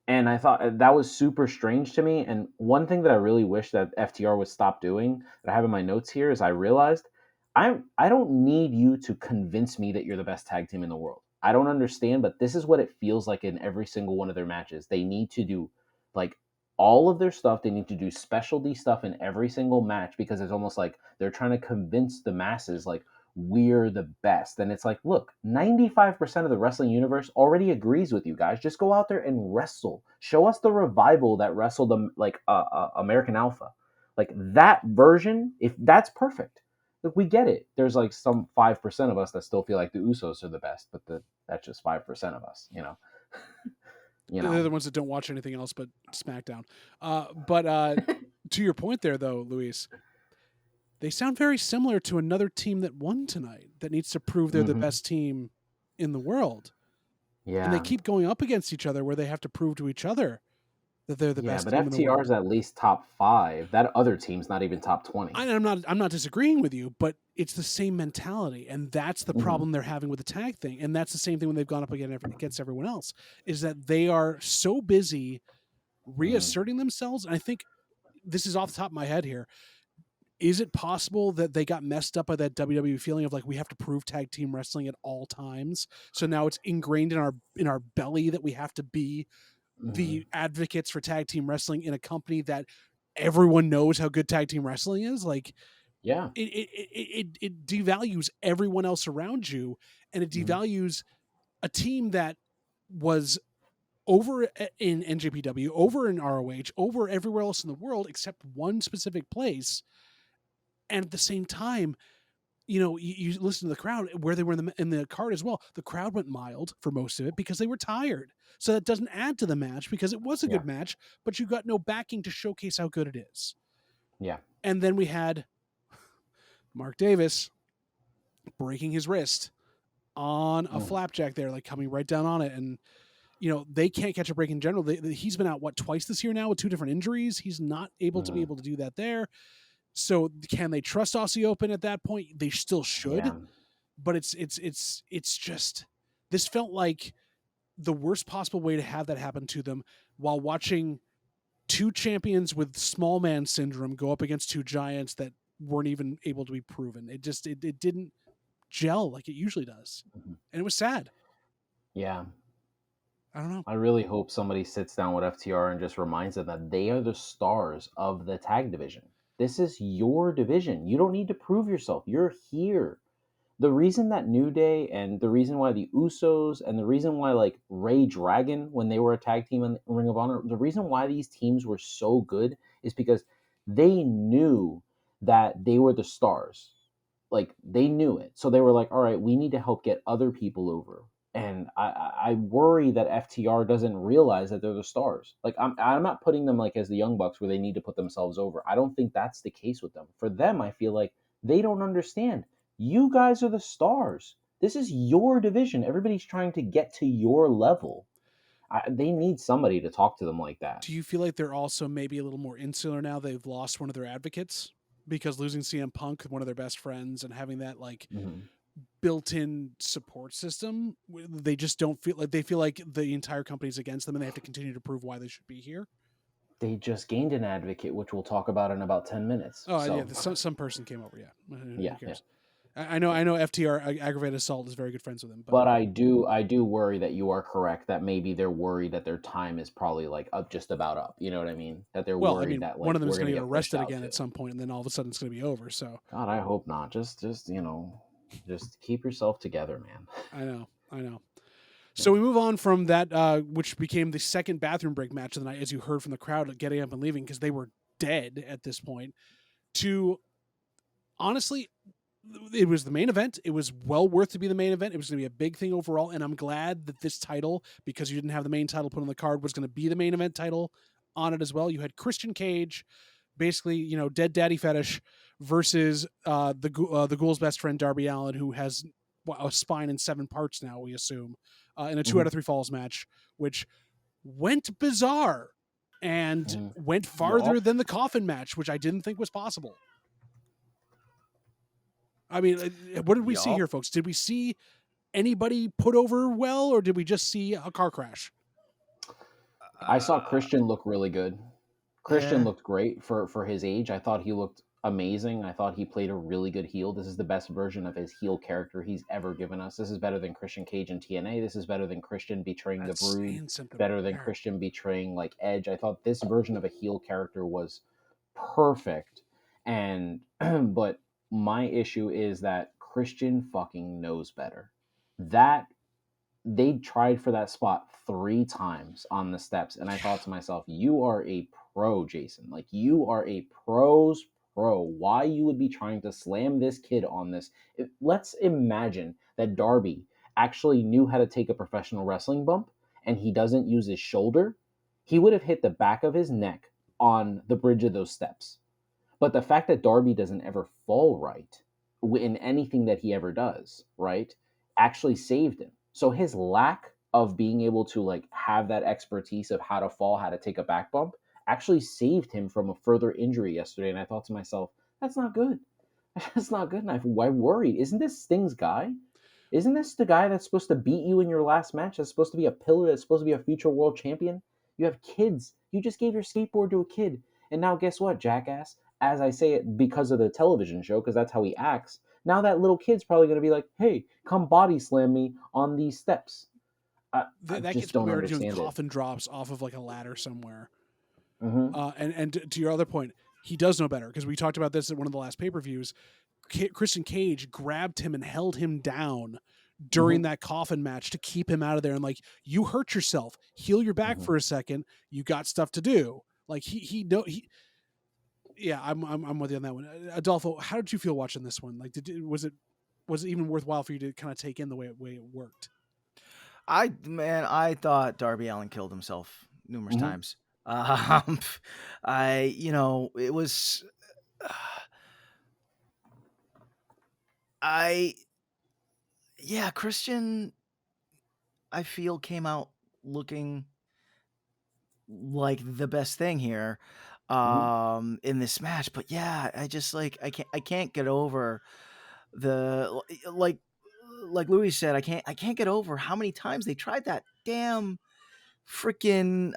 And I thought that was super strange to me. And one thing that I really wish that FTR would stop doing, that I have in my notes here, is I realized I don't need you to convince me that you're the best tag team in the world. I don't understand, but this is what it feels like in every single one of their matches. They need to do, like, all of their stuff. They need to do specialty stuff in every single match, because it's almost like they're trying to convince the masses, like, we're the best. And it's like, look, 95% of the wrestling universe already agrees with you guys. Just go out there and wrestle. Show us the revival that wrestled American Alpha. Like, that version, if that's perfect. Look, we get it. There's like some 5% of us that still feel like the Usos are the best, but that's just 5% of us, They're the ones that don't watch anything else but SmackDown. But to your point there, though, Luis, they sound very similar to another team that won tonight that needs to prove they're the best team in the world. Yeah. And they keep going up against each other where they have to prove to each other that they're the best team in the world. FTR is at least top 5. That other team's not even top 20. I'm not disagreeing with you, but it's the same mentality, and that's the problem they're having with the tag thing. And that's the same thing when they've gone up against everyone else, is that they are so busy reasserting themselves. And I think this is off the top of my head here. Is it possible that they got messed up by that WWE feeling of like, we have to prove tag team wrestling at all times? So now it's ingrained in our belly that we have to be the advocates for tag team wrestling in a company that everyone knows how good tag team wrestling is. Like, yeah, it devalues everyone else around you, and it devalues a team that was over in NJPW, over in ROH, over everywhere else in the world except one specific place. And at the same time, you listen to the crowd where they were in the card as well. The crowd went mild for most of it because they were tired. So that doesn't add to the match because it was a good match, but you got no backing to showcase how good it is. Yeah. And then we had Mark Davis breaking his wrist on a flapjack there, like coming right down on it. And, they can't catch a break in general. He's been out, twice this year now with 2 different injuries. He's not able to be able to do that there. So can they trust Aussie Open at that point? They still should, but it's just, this felt like the worst possible way to have that happen to them while watching 2 champions with small man syndrome go up against 2 giants that weren't even able to be proven. It didn't gel like it usually does. And it was sad. Yeah. I don't know. I really hope somebody sits down with FTR and just reminds them that they are the stars of the tag division. This is your division. You don't need to prove yourself. You're here. The reason that New Day and the reason why the Usos and the reason why like Ray Dragon when they were a tag team in Ring of Honor, the reason why these teams were so good is because they knew that they were the stars. Like they knew it. So they were like, all right, we need to help get other people over. And I worry that FTR doesn't realize that they're the stars. Like I'm not putting them like as the Young Bucks where they need to put themselves over. I don't think that's the case with them. For them, I feel like they don't understand. You guys are the stars. This is your division. Everybody's trying to get to your level. They need somebody to talk to them like that. Do you feel like they're also maybe a little more insular now? They've lost one of their advocates because losing CM Punk, one of their best friends, and having that like built-in support system, they just don't feel like, they feel like the entire company's against them and they have to continue to prove why they should be here. They just gained an advocate, which we'll talk about in about 10 minutes. Oh, so. yeah, some person came over. Yeah, who Yeah, cares? I know FTR aggravated assault is very good friends with him, but I do worry that you are correct that maybe they're worried that their time is probably like up, just about up. You know what I mean? That they're worried that like one of them is going to get arrested again too. at some point, and then all of a sudden it's going to be over. So God, I hope not. Just just keep yourself together, man. I know. So we move on from that, which became the second bathroom break match of the night, as you heard from the crowd getting up and leaving because they were dead at this point, to honestly, it was the main event. It was well worth to be the main event. It was going to be a big thing overall, and I'm glad that this title, because you didn't have the main title put on the card, was going to be the main event title on it as well. You had Christian Cage, basically, Dead Daddy Fetish, versus the Ghoul's best friend Darby Allin, who has a spine in 7 parts now, we assume, in a 2 out of 3 falls match, which went bizarre and went farther than the coffin match, which I didn't think was possible. I mean, what did we see here, folks? Did we see anybody put over well, or did we just see a car crash? I saw Christian look really good. Christian looked great for his age. I thought he looked amazing. I thought he played a really good heel. This is the best version of his heel character he's ever given us. This is better than Christian Cage in TNA. This is better than Christian betraying the Brood. Better than Christian betraying like Edge. I thought this version of a heel character was perfect. And but my issue is that Christian fucking knows better. That they tried for that spot 3 times on the steps, and I thought to myself, you are a pro, Jason. Like, you are a pro's pro. Why you would be trying to slam this kid on this? Let's imagine that Darby actually knew how to take a professional wrestling bump and he doesn't use his shoulder. He would have hit the back of his neck on the bridge of those steps. But the fact that Darby doesn't ever fall right in anything that he ever does, right, actually saved him. So his lack of being able to like have that expertise of how to fall, how to take a back bump, actually saved him from a further injury yesterday. And I thought to myself, that's not good. That's not good. And I worried. Isn't this Sting's guy? Isn't this the guy that's supposed to beat you in your last match? That's supposed to be a pillar. That's supposed to be a future world champion. You have kids. You just gave your skateboard to a kid. And now guess what, jackass? As I say it because of the television show, because that's how he acts, now that little kid's probably going to be like, hey, come body slam me on these steps. I that just gets don't weird, doing understand coffin drops off of like a ladder somewhere. Mm-hmm. And to your other point, he does know better, because we talked about this at one of the last pay-per-views. Christian Cage grabbed him and held him down during that coffin match to keep him out of there. And like, you hurt yourself, heal your back for a second. You got stuff to do. Like yeah, I'm with you on that one. Adolfo, how did you feel watching this one? Like, was it even worthwhile for you to kind of take in the way it worked? I thought Darby Allin killed himself numerous times. It was. Christian, I feel, came out looking like the best thing here in this match. But yeah, I just like I can't get over the like Louis said, I can't get over how many times they tried that damn freaking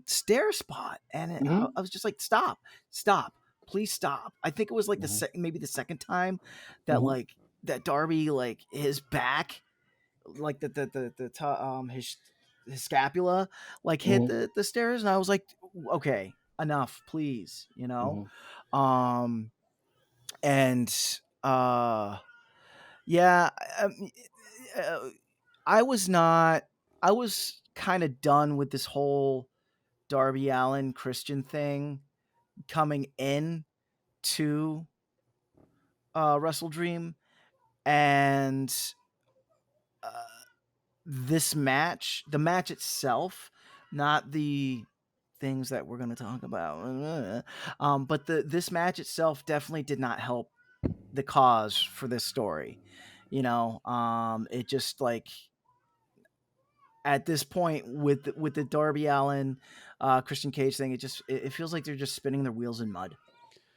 stair spot, and I was just like, stop, please stop. I think it was like maybe the second time that like that Darby, like his back, like his scapula like hit the stairs, and I was like, okay, enough, please, Mm-hmm. And yeah, um, uh, I was not. I was kind of done with this whole Darby Allin Christian thing coming in to Wrestledream, and uh, this match, the match itself, not the things that we're going to talk about, but this match itself definitely did not help the cause for this story. It just like at this point with the Darby Allin Christian Cage thing, it feels like they're just spinning their wheels in mud.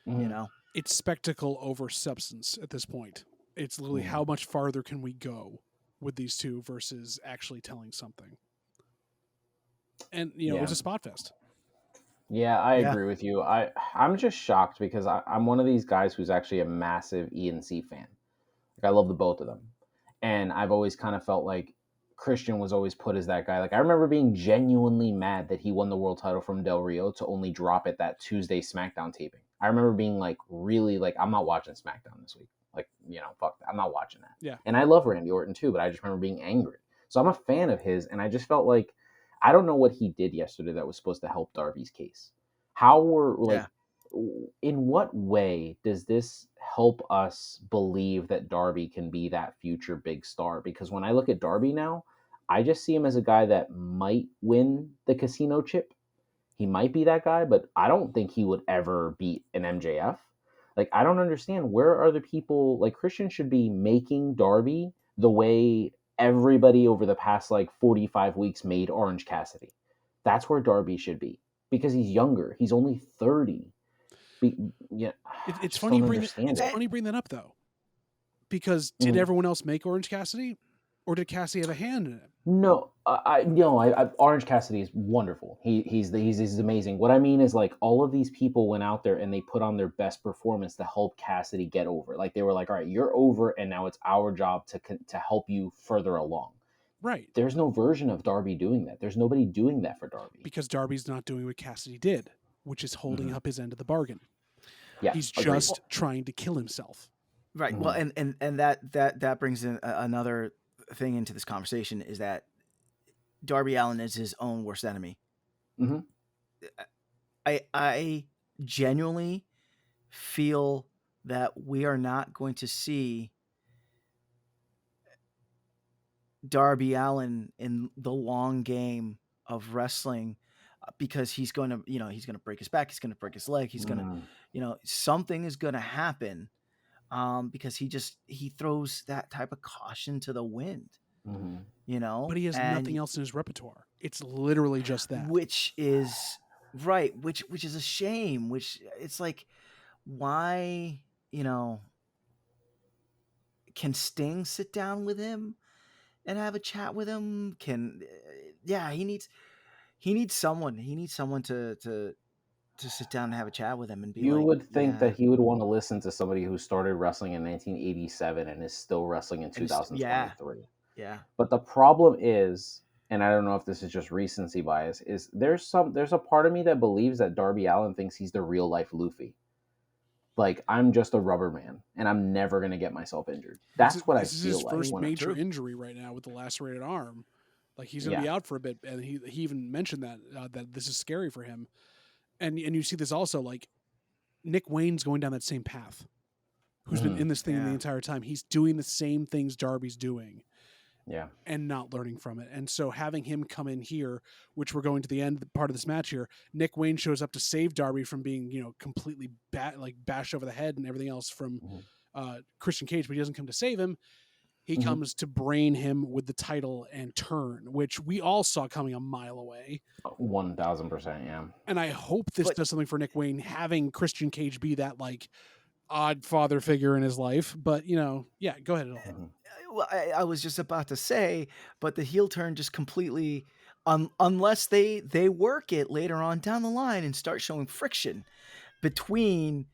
Mm-hmm. It's spectacle over substance at this point. It's literally how much farther can we go with these two versus actually telling something. And it was a spot fest. Yeah, I Yeah. agree with you. I'm just shocked because I'm one of these guys who's actually a massive ENC fan. Like I love the both of them, and I've always kind of felt like Christian was always put as that guy. Like I remember being genuinely mad that he won the world title from Del Rio to only drop it that Tuesday SmackDown taping. I remember being like really like I'm not watching SmackDown this week. Like fuck that. I'm not watching that. Yeah. And I love Randy Orton too, but I just remember being angry. So I'm a fan of his, and I just felt like I don't know what he did yesterday that was supposed to help Darby's case. How were like in what way does this help us believe that Darby can be that future big star? Because when I look at Darby now, I just see him as a guy that might win the casino chip. He might be that guy, but I don't think he would ever beat an MJF. Like, I don't understand where are the people like Christian should be making Darby the way everybody over the past like 45 weeks made Orange Cassidy. That's where Darby should be because he's younger. He's only 30. Yeah, it's funny you bring that up though, because did everyone else make Orange Cassidy, or did Cassidy have a hand in it? No, Orange Cassidy is wonderful. He's amazing. What I mean is like all of these people went out there and they put on their best performance to help Cassidy get over. Like they were like, all right, you're over, and now it's our job to help you further along. Right. There's no version of Darby doing that. There's nobody doing that for Darby because Darby's not doing what Cassidy did, which is holding up his end of the bargain. Yeah, he's just trying to kill himself. Right. Well, and that brings in another thing into this conversation is that Darby Allin is his own worst enemy. Mm-hmm. I genuinely feel that we are not going to see Darby Allin in the long game of wrestling because he's going to, he's going to break his back, he's going to break his leg, he's going to, something is going to happen because he throws that type of caution to the wind, But he has nothing else in his repertoire. It's literally just that, which is right, which is a shame. Which it's like, why, can Sting sit down with him and have a chat with him? He needs someone. He needs someone to sit down and have a chat with him and be you like, would think that he would want to listen to somebody who started wrestling in 1987 and is still wrestling in 2023. Yeah. But the problem is, and I don't know if this is just recency bias, is there's a part of me that believes that Darby Allin thinks he's the real life Luffy. Like I'm just a rubber man and I'm never gonna get myself injured. That's what I feel like. This is his first major injury right now with the lacerated arm. Like he's gonna be out for a bit, and he even mentioned that this is scary for him. And you see this also, like Nick Wayne's going down that same path. Who's been in this thing the entire time? He's doing the same things Darby's doing. Yeah. And not learning from it. And so having him come in here, which we're going to the end part of this match here, Nick Wayne shows up to save Darby from being, completely bashed over the head and everything else from Christian Cage, but he doesn't come to save him. He comes to brain him with the title and turn, which we all saw coming a mile away. 1000%, yeah. And I hope this does something for Nick Wayne, having Christian Cage be that odd father figure in his life. But go ahead. Well, I was just about to say, but the heel turn just completely, unless they work it later on down the line and start showing friction between,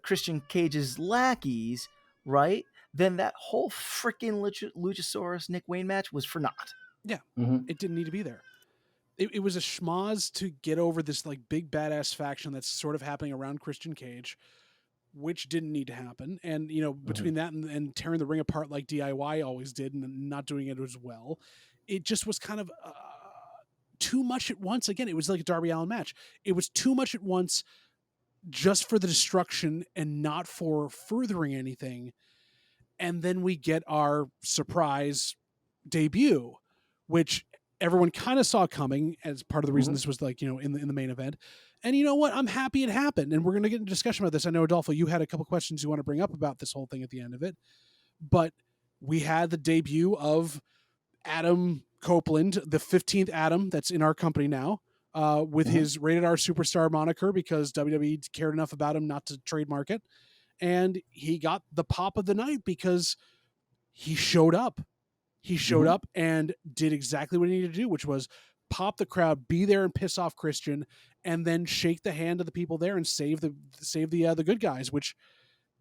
Christian Cage's lackeys, right? Then that whole freaking Luchasaurus Nick Wayne match was for naught. Yeah, it didn't need to be there. it was a schmoz to get over this like big badass faction that's sort of happening around Christian Cage, which didn't need to happen. And, you know, between that and tearing the ring apart like DIY always did and not doing it as well, it just was kind of too much at once. Again, it was like a Darby Allin match. It was too much at once just for the destruction and not for furthering anything. And then we get our surprise debut, which everyone kind of saw coming as part of the reason this was like, you know, in the main event. And you know what? I'm happy it happened. And we're going to get into discussion about this. I know, Adolfo, you had a couple questions you want to bring up about this whole thing at the end of it. But we had the debut of Adam Copeland, the 15th Adam that's in our company now, with his Rated R Superstar moniker because WWE cared enough about him not to trademark it. And he got the pop of the night because he showed up. He showed up and did exactly what he needed to do, which was pop the crowd, be there and piss off Christian, and then shake the hand of the people there and save the good guys. Which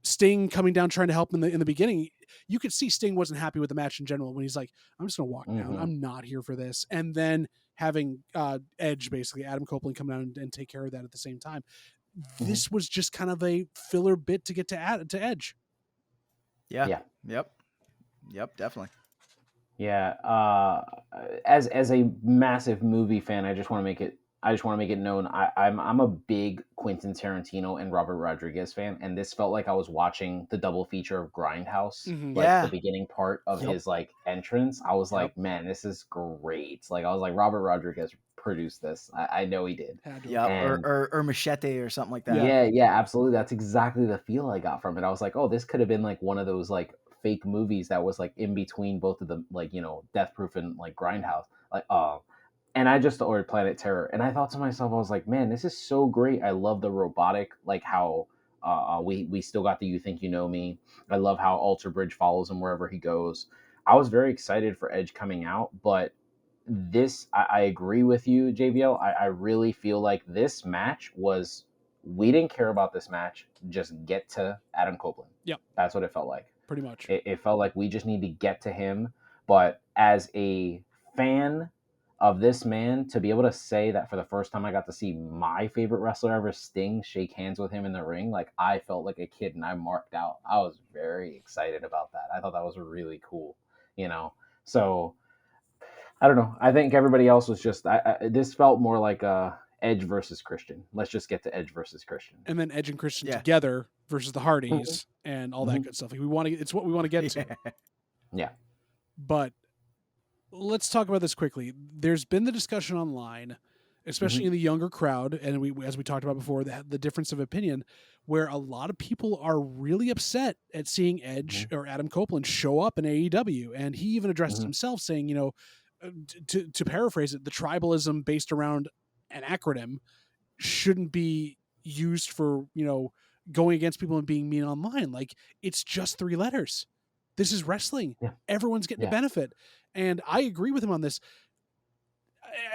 Sting coming down trying to help in the beginning, you could see Sting wasn't happy with the match in general when he's like, "I'm just gonna walk down. I'm not here for this." And then having Edge, basically Adam Copeland, come down and take care of that at the same time. This was just kind of a filler bit to get to Edge. Yeah. Yep, definitely. Yeah. As a massive movie fan, I just want to make it known I'm a big Quentin Tarantino and Robert Rodriguez fan, and this felt like I was watching the double feature of Grindhouse, like the beginning part of his like entrance. I was like, man, this is great. Like I was like, Robert Rodriguez produced this. I know he did. Or Machete or something like that. Yeah, absolutely. That's exactly the feel I got from it. I was like, oh, this could have been like one of those like fake movies that was like in between both of them, like, you know, Death Proof and like Grindhouse. Like, and I just ordered Planet Terror, and I thought to myself, I was like, man, this is so great. I love the robotic, like how we still got the You Think You Know Me. I love how Alter Bridge follows him wherever he goes. I was very excited for Edge coming out, but this, I agree with you, JVL. I really feel like this match was, we didn't care about this match. Just get to Adam Copeland. Yep. That's what it felt like. Pretty much. It felt like we just need to get to him. But as a fan of this man, to be able to say that for the first time I got to see my favorite wrestler ever, Sting, shake hands with him in the ring, like I felt like a kid and I marked out. I was very excited about that. I thought that was really cool, you know? So I don't know. I think everybody else was just, this felt more like Edge versus Christian. Let's just get to Edge versus Christian. And then Edge and Christian together versus the Hardys and all that good stuff. Like it's what we want to get to. Yeah. But let's talk about this quickly. There's been the discussion online, especially in the younger crowd, and we, as we talked about before, the difference of opinion, where a lot of people are really upset at seeing Edge or Adam Copeland show up in AEW. And he even addressed himself saying, you know, to paraphrase it, the tribalism based around an acronym shouldn't be used for, you know, going against people and being mean online. Like, it's just 3 letters. This is wrestling. Yeah. Everyone's getting a benefit. And I agree with him on this.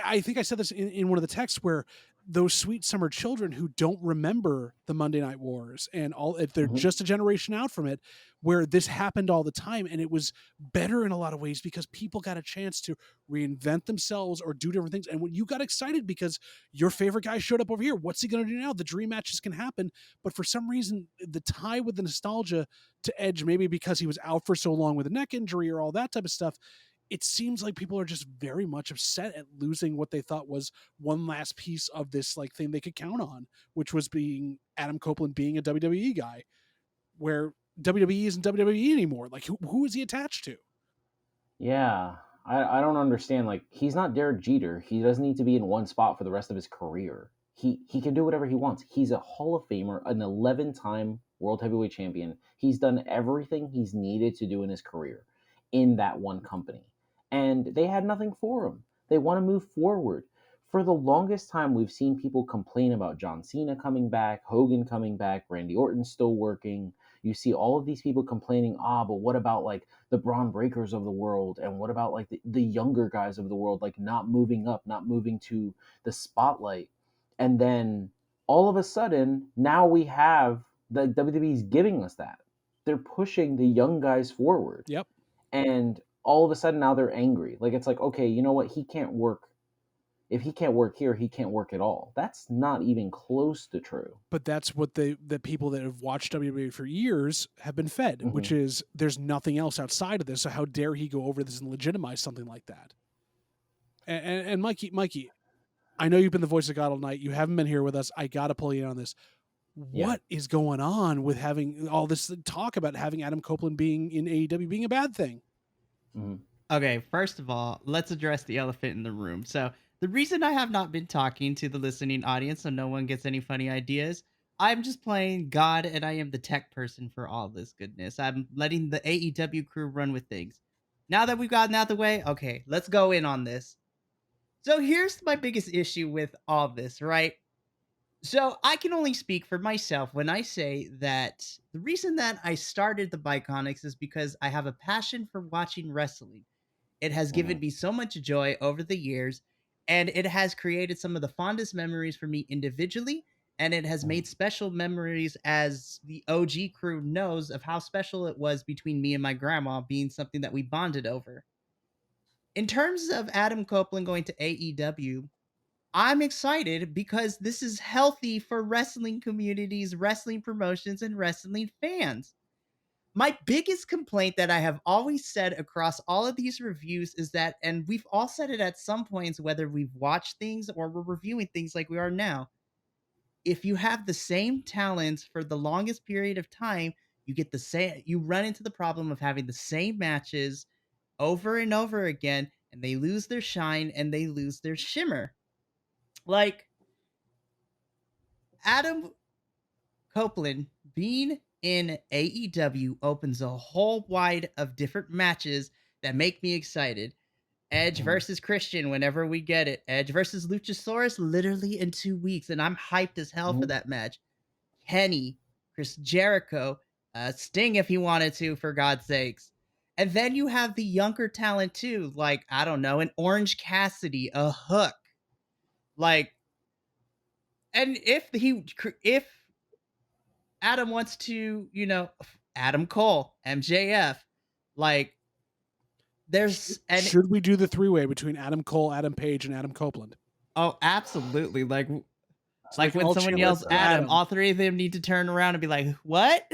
I think I said this in one of the texts, where those sweet summer children who don't remember the Monday Night Wars and all, they're just a generation out from it, where this happened all the time. And it was better in a lot of ways because people got a chance to reinvent themselves or do different things. And when you got excited because your favorite guy showed up over here, what's he going to do now? The dream matches can happen. But for some reason, the tie with the nostalgia to Edge, maybe because he was out for so long with a neck injury or all that type of stuff, it seems like people are just very much upset at losing what they thought was one last piece of this like thing they could count on, which was being Adam Copeland being a WWE guy, where WWE isn't WWE anymore. Like, who is he attached to? Yeah, I don't understand. Like, he's not Derek Jeter. He doesn't need to be in one spot for the rest of his career. He can do whatever he wants. He's a Hall of Famer, an 11-time World Heavyweight Champion. He's done everything he's needed to do in his career in that one company. And they had nothing for him. They want to move forward. For the longest time, we've seen people complain about John Cena coming back, Hogan coming back, Randy Orton still working. You see all of these people complaining, but what about like the Braun Breakers of the world? And what about like the younger guys of the world, like not moving up, not moving to the spotlight? And then all of a sudden, now we have the WWE's giving us that. They're pushing the young guys forward. Yep. And all of a sudden now they're angry. Like, it's like, okay, you know what? He can't work if he can't work here, he can't work at all. That's not even close to true. But that's what the people that have watched WWE for years have been fed, which is there's nothing else outside of this. So how dare he go over this and legitimize something like that? And Mikey, I know you've been the voice of God all night. You haven't been here with us. I got to pull you in on this. What is going on with having all this talk about having Adam Copeland being in AEW being a bad thing? Okay, first of all, let's address the elephant in the room. So the reason I have not been talking to the listening audience so no one gets any funny ideas, I'm just playing God and I am the tech person for all this goodness. I'm letting the AEW crew run with things. Now that we've gotten out the way, okay, let's go in on this. So here's my biggest issue with all this, right? So I can only speak for myself when I say that the reason that I started the Biconics is because I have a passion for watching wrestling. It has given me so much joy over the years, and it has created some of the fondest memories for me individually, and it has made special memories as the OG crew knows of how special it was between me and my grandma being something that we bonded over. In terms of Adam Copeland going to AEW, I'm excited because this is healthy for wrestling communities, wrestling promotions, and wrestling fans. My biggest complaint that I have always said across all of these reviews is that, and we've all said it at some points, whether we've watched things or we're reviewing things like we are now, if you have the same talents for the longest period of time, you run into the problem of having the same matches over and over again, and they lose their shine and they lose their shimmer. Like, Adam Copeland being in AEW opens a whole wide of different matches that make me excited. Edge versus Christian whenever we get it. Edge versus Luchasaurus literally in 2 weeks, and I'm hyped as hell for that match. Kenny, Chris Jericho, Sting if he wanted to, for God's sakes. And then you have the younger talent too, like, I don't know, an Orange Cassidy, a Hook. Like, and if Adam wants to, Adam Cole, MJF, like, should we do the three-way between Adam Cole, Adam Page, and Adam Copeland? Oh, absolutely. Like we when someone yells Adam, all three of them need to turn around and be like, what?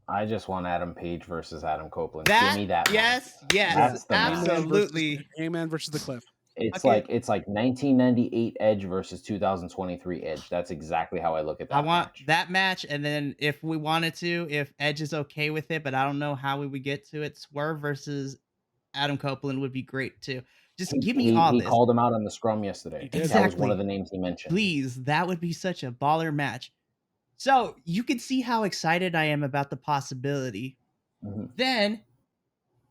I just want Adam Page versus Adam Copeland. Give me that. Yes, That's the absolutely. Hangman versus the Cliff. It's like 1998 Edge versus 2023 Edge. That's exactly how I look at that. I want that match, and then if we wanted to, if Edge is okay with it, but I don't know how we would get to it, Swerve versus Adam Copeland would be great too. Just give me all this. He called him out on the scrum yesterday. Exactly. That was one of the names he mentioned. Please, that would be such a baller match. So you can see how excited I am about the possibility. Then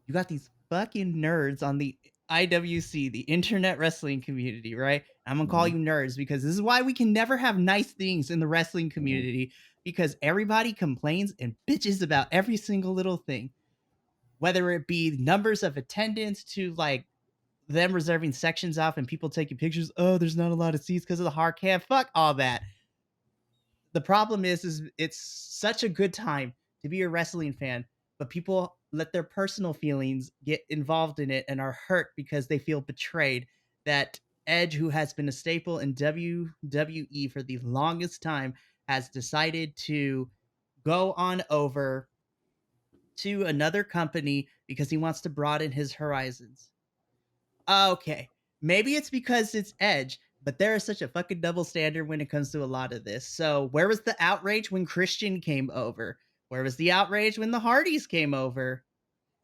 you got these fucking nerds on the IWC, the internet wrestling community, right? I'm gonna call you nerds because this is why we can never have nice things in the wrestling community, because everybody complains and bitches about every single little thing, whether it be numbers of attendance to like them reserving sections off and people taking pictures. Oh, there's not a lot of seats because of the hard cam. Fuck all that. The problem is it's such a good time to be a wrestling fan, but people let their personal feelings get involved in it and are hurt because they feel betrayed. That Edge, who has been a staple in WWE for the longest time, has decided to go on over to another company because he wants to broaden his horizons. Okay, maybe it's because it's Edge, but there is such a fucking double standard when it comes to a lot of this. So where was the outrage when Christian came over? Where was the outrage when the Hardys came over?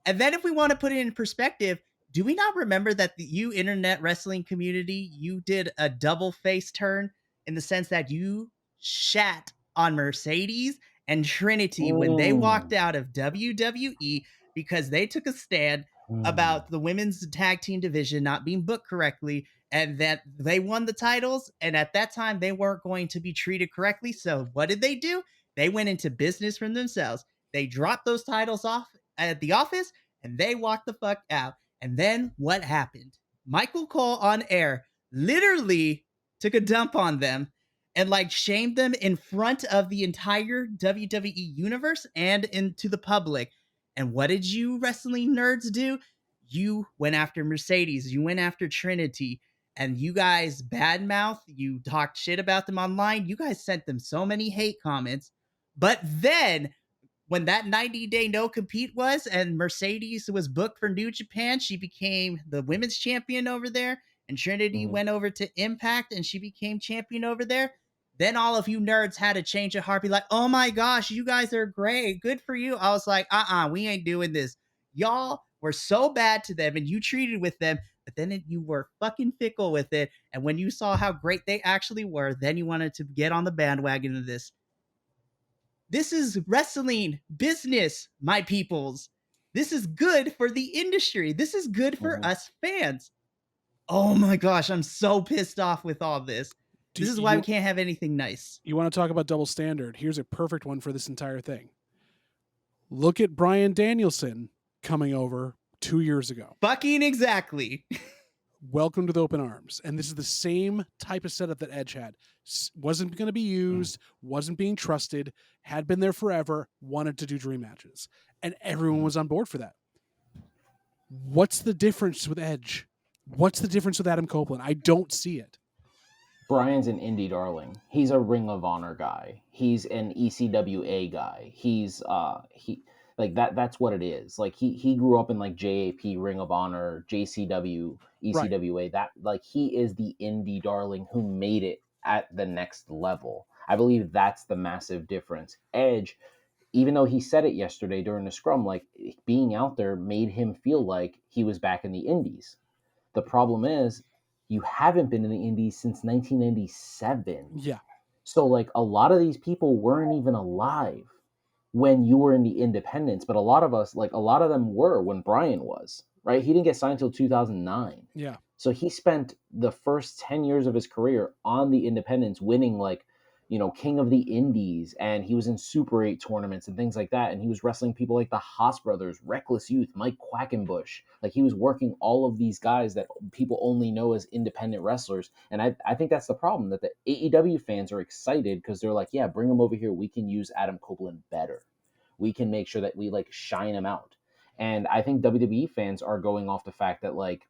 And then if we want to put it in perspective, do we not remember that you internet wrestling community, you did a double face turn in the sense that you shat on Mercedes and Trinity when they walked out of WWE because they took a stand about the women's tag team division not being booked correctly, and that they won the titles, and at that time they weren't going to be treated correctly. So what did they do? They went into business for themselves. They dropped those titles off at the office and they walked the fuck out. And then what happened? Michael Cole on air literally took a dump on them and like shamed them in front of the entire WWE universe and into the public. And what did you wrestling nerds do? You went after Mercedes. You went after Trinity. and you guys badmouth, you talked shit about them online, you guys sent them so many hate comments. But then when that 90-day no compete was and Mercedes was booked for New Japan, she became the women's champion over there, and Trinity went over to Impact and she became champion over there. Then all of you nerds had a change of heart, be like, oh my gosh, you guys are great, good for you. I was like, we ain't doing this. Y'all were so bad to them and you treated with them, but then you were fucking fickle with it. And when you saw how great they actually were, then you wanted to get on the bandwagon of this. This is wrestling business, my peoples. This is good for the industry. This is good for us fans. Oh my gosh, I'm so pissed off with all this. This is why we can't have anything nice. You want to talk about double standard? Here's a perfect one for this entire thing. Look at Bryan Danielson coming over 2 years ago. Fucking exactly. Welcome to the Open Arms. And this is the same type of setup that Edge had. Wasn't going to be used, wasn't being trusted, had been there forever, wanted to do dream matches. And everyone was on board for that. What's the difference with Edge? What's the difference with Adam Copeland? I don't see it. Brian's an indie darling. He's a Ring of Honor guy. He's an ECWA guy. He's like that. That's what it is. Like he grew up in like JAP, Ring of Honor, JCW, ECWA. Right. That like he is the indie darling who made it at the next level. I believe that's the massive difference. Edge, even though he said it yesterday during the scrum, like being out there made him feel like he was back in the indies. The problem is, you haven't been in the indies since 1997. Yeah. So like a lot of these people weren't even alive when you were in the independents, but a lot of them were when Brian was, right? He didn't get signed until 2009. Yeah. So he spent the first 10 years of his career on the independents winning like, King of the Indies, and he was in Super 8 tournaments and things like that. And he was wrestling people like the Haas brothers, Reckless Youth, Mike Quackenbush. Like he was working all of these guys that people only know as independent wrestlers. And I think that's the problem, that the AEW fans are excited because they're like, yeah, bring him over here. We can use Adam Copeland better. We can make sure that we like shine him out. And I think WWE fans are going off the fact that like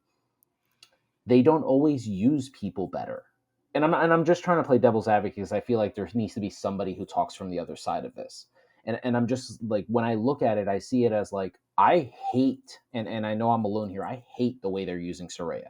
they don't always use people better. And I'm just trying to play devil's advocate because I feel like there needs to be somebody who talks from the other side of this. And I'm just like, when I look at it, I see it as like, I hate, and I know I'm alone here, I hate the way they're using Saraya.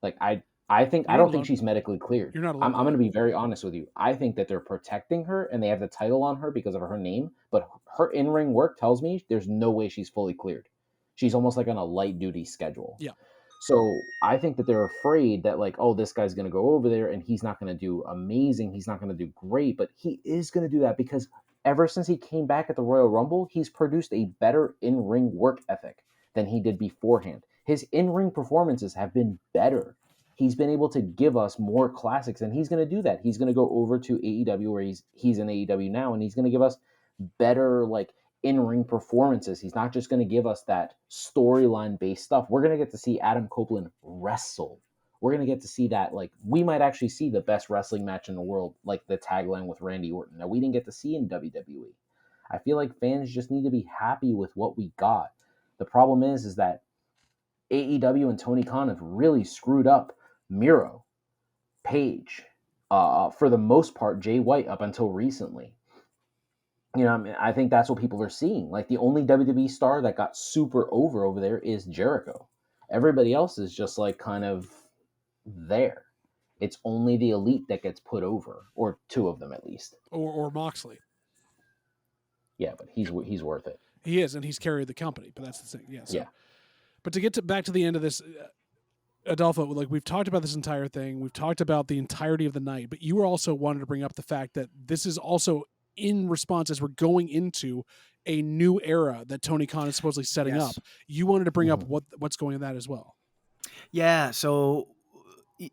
Like I don't think she's medically cleared. You're not alone. I'm going to be very honest with you. I think that they're protecting her and they have the title on her because of her name, but her in-ring work tells me there's no way she's fully cleared. She's almost like on a light duty schedule. Yeah. So I think that they're afraid that like, oh, this guy's going to go over there and he's not going to do amazing. He's not going to do great, but he is going to do that because ever since he came back at the Royal Rumble, he's produced a better in-ring work ethic than he did beforehand. His in-ring performances have been better. He's been able to give us more classics, and he's going to do that. He's going to go over to AEW where he's in AEW now, and he's going to give us better like in-ring performances. He's not just going to give us that storyline based stuff. We're going to get to see Adam Copeland wrestle. We're going to get to see that, like, we might actually see the best wrestling match in the world, like the tagline with Randy Orton that we didn't get to see in WWE. I feel like fans just need to be happy with what we got. The problem is that AEW and Tony Khan have really screwed up Miro, Paige, for the most part, Jay White up until recently. I think that's what people are seeing. Like the only WWE star that got super over there is Jericho. Everybody else is just like kind of there. It's only the elite that gets put over, or two of them at least. Or Moxley. Yeah, but he's worth it. He is, and he's carried the company. But that's the thing. Yeah. So. Yeah. But to get back to the end of this, Adolfo, like we've talked about this entire thing. We've talked about the entirety of the night. But you were also wanted to bring up the fact that this is also in response as we're going into a new era that Tony Khan is supposedly setting up. You wanted to bring up what's going on that as well. Yeah. So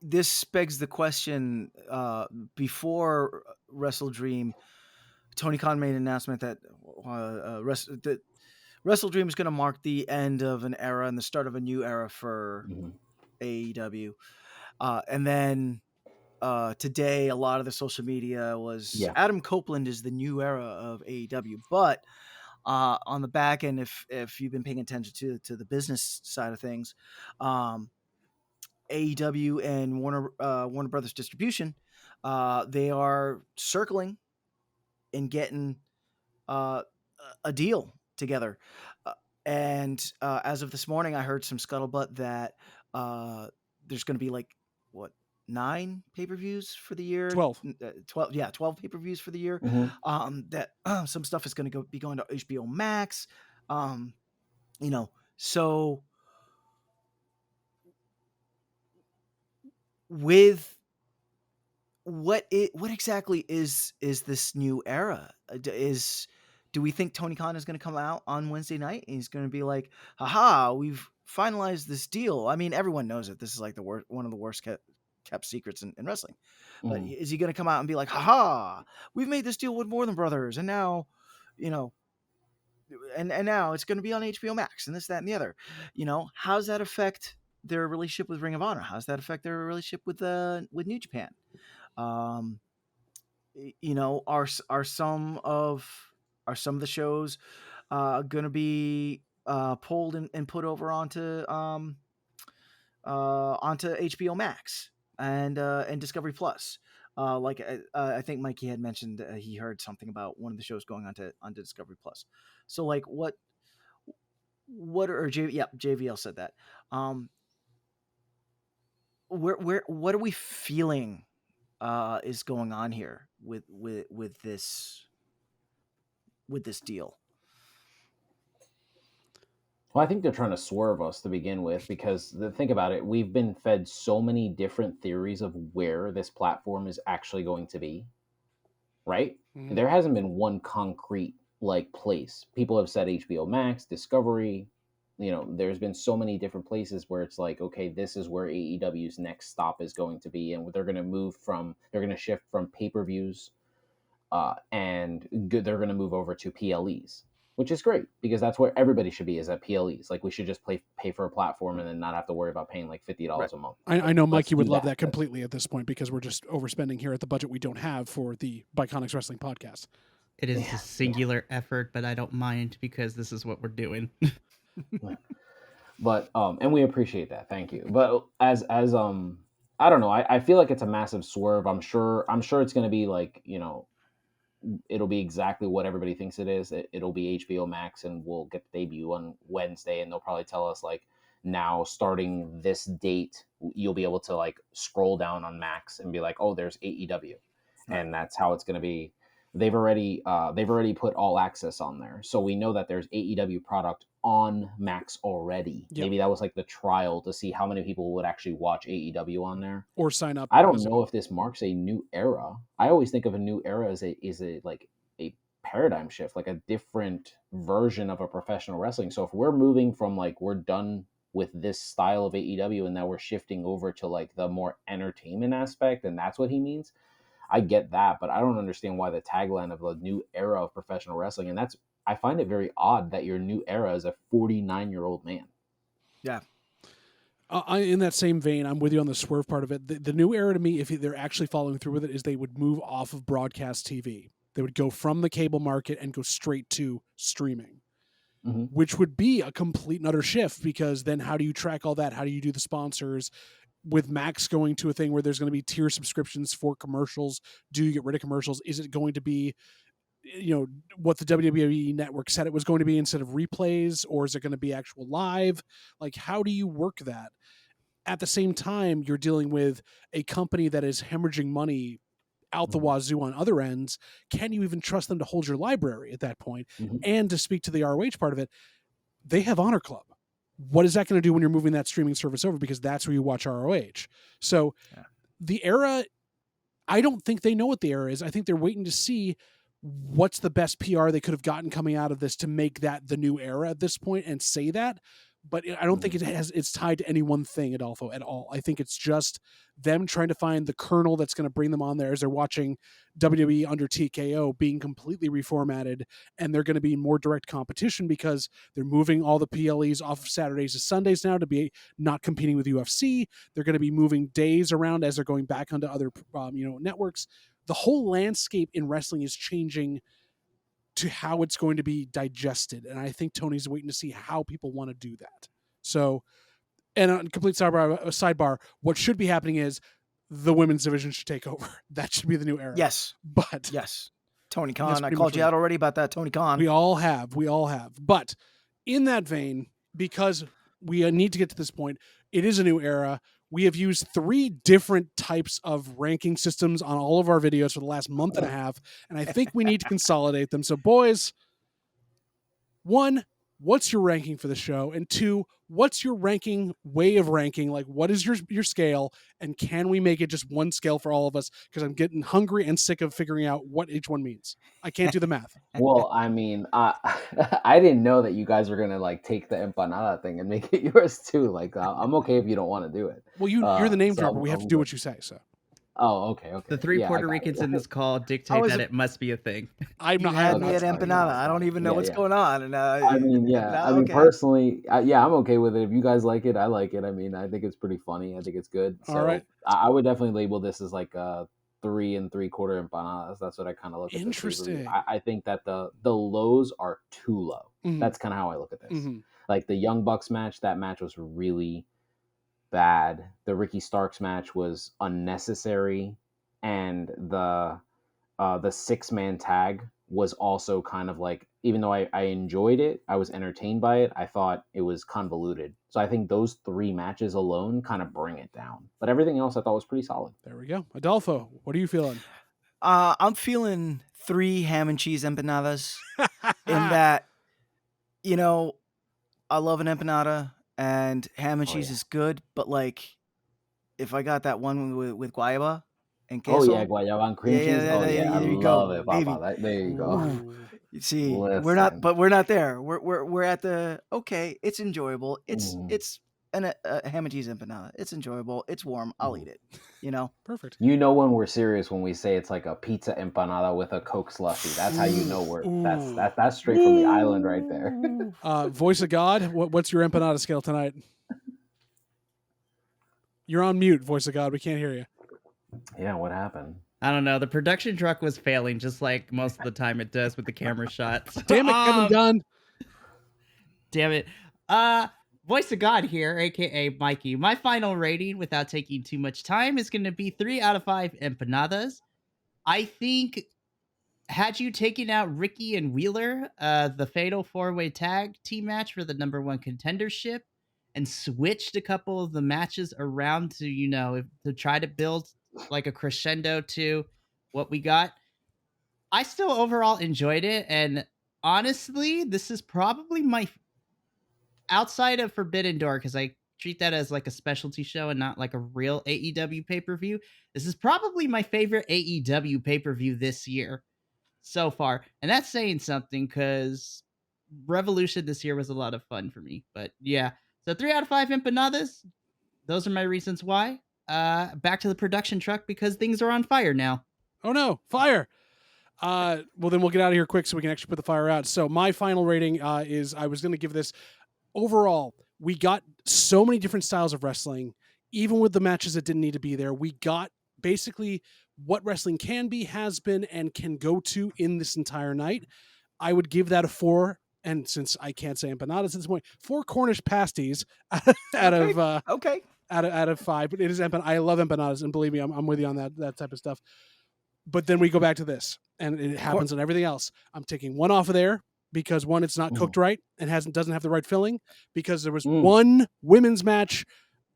this begs the question, before Wrestledream, Tony Khan made an announcement that Wrestledream is going to mark the end of an era and the start of a new era for AEW. And then today, a lot of the social media was Adam Copeland is the new era of AEW. But on the back end, if you've been paying attention to the business side of things, AEW and Warner Brothers Distribution, they are circling and getting a deal together. And as of this morning, I heard some scuttlebutt that there's going to be like what 9 pay-per-views for the year. 12. 12, yeah, 12 pay-per-views for the year. That some stuff is going to be going to HBO Max. So with what exactly is this new era? Do we think Tony Khan is going to come out on Wednesday night and he's going to be like, haha, we've finalized this deal? I mean, everyone knows it. This is like one of the worst kept secrets in wrestling. But is he going to come out and be like, haha, we've made this deal with More Than Brothers, and now, and now it's going to be on HBO Max and this, that, and the other. How does that affect their relationship with Ring of Honor? How does that affect their relationship with New Japan? Are some of the shows going to be pulled and put over onto HBO Max and Discovery Plus? I think Mikey had mentioned he heard something about one of the shows going onto Discovery Plus. So like what JVL said that. What are we feeling is going on here with this deal? Well, I think they're trying to swerve us to begin with, because think about it. We've been fed so many different theories of where this platform is actually going to be, right? Mhm. There hasn't been one concrete place. People have said HBO Max, Discovery. There's been so many different places where it's like, okay, this is where AEW's next stop is going to be, and they're going to shift from pay-per-views, and they're going to move over to PLEs, which is great, because that's where everybody should be, is at PLEs. Like, we should just pay for a platform and then not have to worry about paying like $50 a month. I know Mikey would do love that. that completely at this point, because we're just overspending here at the budget we don't have for the Biconics Wrestling podcast. It is a singular effort, but I don't mind, because this is what we're doing. But and we appreciate that. Thank you. But as I don't know, I feel like it's a massive swerve. I'm sure it's going to be like, it'll be exactly what everybody thinks it is. It'll be HBO Max, and we'll get the debut on Wednesday, and they'll probably tell us like, now starting this date, you'll be able to like scroll down on Max and be like, oh, there's AEW, and that's how it's going to be. They've already put All Access on there, so we know that there's AEW product on Max already. Yep. Maybe that was like the trial to see how many people would actually watch AEW on there or sign up. I don't know if this marks a new era. I always think of a new era as a like a paradigm shift, like a different version of a professional wrestling. So if we're moving from like, we're done with this style of AEW and now we're shifting over to like the more entertainment aspect, and that's what he means, I get that, but I don't understand why the tagline of the new era of professional wrestling, and I find it very odd that your new era is a 49-year-old man. Yeah. In that same vein, I'm with you on the swerve part of it. The new era to me, if they're actually following through with it, is they would move off of broadcast TV. They would go from the cable market and go straight to streaming, which would be a complete and utter shift, because then how do you track all that? How do you do the sponsors? With Max going to a thing where there's going to be tier subscriptions for commercials, do you get rid of commercials? Is it going to be what the WWE network said it was going to be instead of replays, or is it going to be actual live? Like, how do you work that? At the same time, you're dealing with a company that is hemorrhaging money out the wazoo on other ends. Can you even trust them to hold your library at that point? And to speak to the ROH part of it, they have Honor Club. What is that going to do when you're moving that streaming service over? Because that's where you watch ROH. So the era, I don't think they know what the era is. I think they're waiting to see what's the best PR they could have gotten coming out of this to make that the new era at this point and say that. But I don't think it's tied to any one thing, Adolfo, at all. I think it's just them trying to find the kernel that's going to bring them on there as they're watching WWE under TKO being completely reformatted, and they're going to be in more direct competition because they're moving all the PLEs off of Saturdays to Sundays now to be not competing with UFC. They're going to be moving days around as they're going back onto other networks. The whole landscape in wrestling is changing to how it's going to be digested. And I think Tony's waiting to see how people want to do that. So And on complete sidebar, what should be happening is the women's division should take over. That should be the new era. Yes. But Yes. Tony That's Khan. I pretty called much you what out already about that, Tony Khan. we all have. But in that vein, because we need to get to this point, it is a new era. We have used 3 different types of ranking systems on all of our videos for the last month and a half, and I think we need to consolidate them. So, boys, 1, what's your ranking for the show? And 2, what's your way of ranking? Like, what is your scale? And can we make it just one scale for all of us? Because I'm getting hungry and sick of figuring out what each one means. I can't do the math. Well, I mean, I didn't know that you guys were gonna like take the empanada thing and make it yours too. Like, I'm okay if you don't want to do it. Well, you're the name So dropper. We have to do what you say. So Oh, okay. The 3 Yeah, I Puerto got Ricans it. in this call dictate was that a- it must be a thing. I'm You not. had I'm me not at that's fine, empanada. that's I don't fine. even know Yeah, what's yeah. going on. And I mean, yeah. I mean, okay. personally, yeah, I'm okay with it. If you guys like it, I like it. I mean, I think it's pretty funny. I think it's good. So All right. I would definitely label this as like 3 3/4 empanadas. That's what I kind of look at. Interesting. I think that the lows are too low. Mhm. That's kind of how I look at this. Mhm. Like the Young Bucks match, that match was really bad. The Ricky Starks match was unnecessary, and the 6-man tag was also kind of like, even though I enjoyed it, I was entertained by it, I thought it was convoluted. So I think those 3 matches alone kind of bring it down. But everything else I thought was pretty solid. There we go. Adolfo, what are you feeling? I'm feeling 3 ham and cheese empanadas in that, you know, I love an empanada and ham and Oh, cheese yeah. is good, but like if I got that one with guayaba and Oh queso, yeah, guayaba and cream yeah, cheese. Oh yeah, I there you love go, it, baby. Papa. There you go. Ooh. You see, Listen. we're not there. We're at the okay. It's enjoyable. It's a ham and cheese empanada. It's enjoyable. It's warm. I'll eat it. You know. Perfect. You know when we're serious when we say it's like a pizza empanada with a Coke slushy. That's how you know that's straight from the island right there. Voice of God, what's your empanada scale tonight? You're on mute, Voice of God. We can't hear you. Yeah, what happened? I don't know. The production truck was failing just like most of the time it does with the camera shots. Damn it, Kevin Dunn. Damn it. Voice of God here, aka Mikey. My final rating, without taking too much time, is going to be 3 out of 5 empanadas. I think had you taken out Ricky and Wheeler, the fatal 4-way tag team match for the #1 contendership, and switched a couple of the matches around to, to try to build like a crescendo to what we got, I still overall enjoyed it. And honestly, this is probably my, outside of Forbidden Door, because I treat that as like a specialty show and not like a real AEW pay-per-view, this is probably my favorite AEW pay-per-view this year so far. And that's saying something, because Revolution this year was a lot of fun for me. But yeah, so 3 out of 5 empanadas. Those are my reasons why. Back to the production truck, because things are on fire now. Oh no, fire. Well, then we'll get out of here quick so we can actually put the fire out. So my final rating is, I was going to give this, overall, we got so many different styles of wrestling, even with the matches that didn't need to be there. We got basically what wrestling can be, has been, and can go to in this entire night. I would give that a 4. And since I can't say empanadas at this point, 4 Cornish pasties out of 5. But it is I love empanadas, and believe me, I'm with you on that type of stuff. But then we go back to this, and it happens on everything else. I'm taking 1 off of there because 1, it's not cooked right and doesn't have the right filling, because there was 1 women's match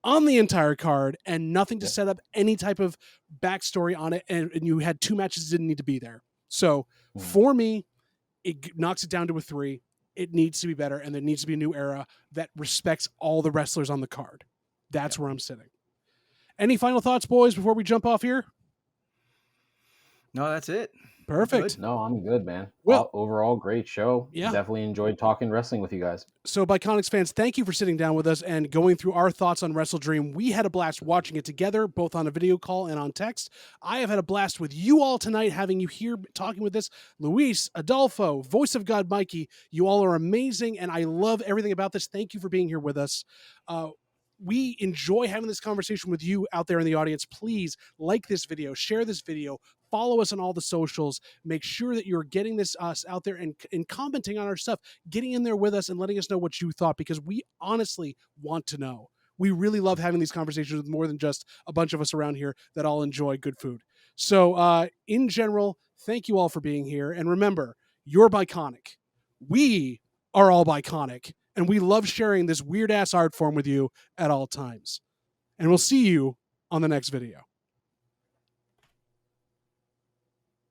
on the entire card and nothing to set up any type of backstory on it, and you had 2 matches that didn't need to be there. So for me, it knocks it down to a 3. It needs to be better, and there needs to be a new era that respects all the wrestlers on the card. That's where I'm sitting. Any final thoughts, boys, before we jump off here? No, that's it. Perfect. Good. No, I'm good, man. Well, overall, great show. Yeah. Definitely enjoyed talking wrestling with you guys. So, Biconics fans, thank you for sitting down with us and going through our thoughts on Wrestledream. We had a blast watching it together, both on a video call and on text. I have had a blast with you all tonight, having you here talking with us. Luis, Adolfo, Voice of God, Mikey, you all are amazing, and I love everything about this. Thank you for being here with us. We enjoy having this conversation with you out there in the audience. Please like this video, share this video, follow us on all the socials. Make sure that you're getting this us out there and commenting on our stuff, getting in there with us and letting us know what you thought, because we honestly want to know. we really love having these conversations with more than just a bunch of us around here that all enjoy good food. So in general, thank you all for being here. And remember, you're Biconic. We are all Biconic. And we love sharing this weird ass art form with you at all times. And we'll see you on the next video.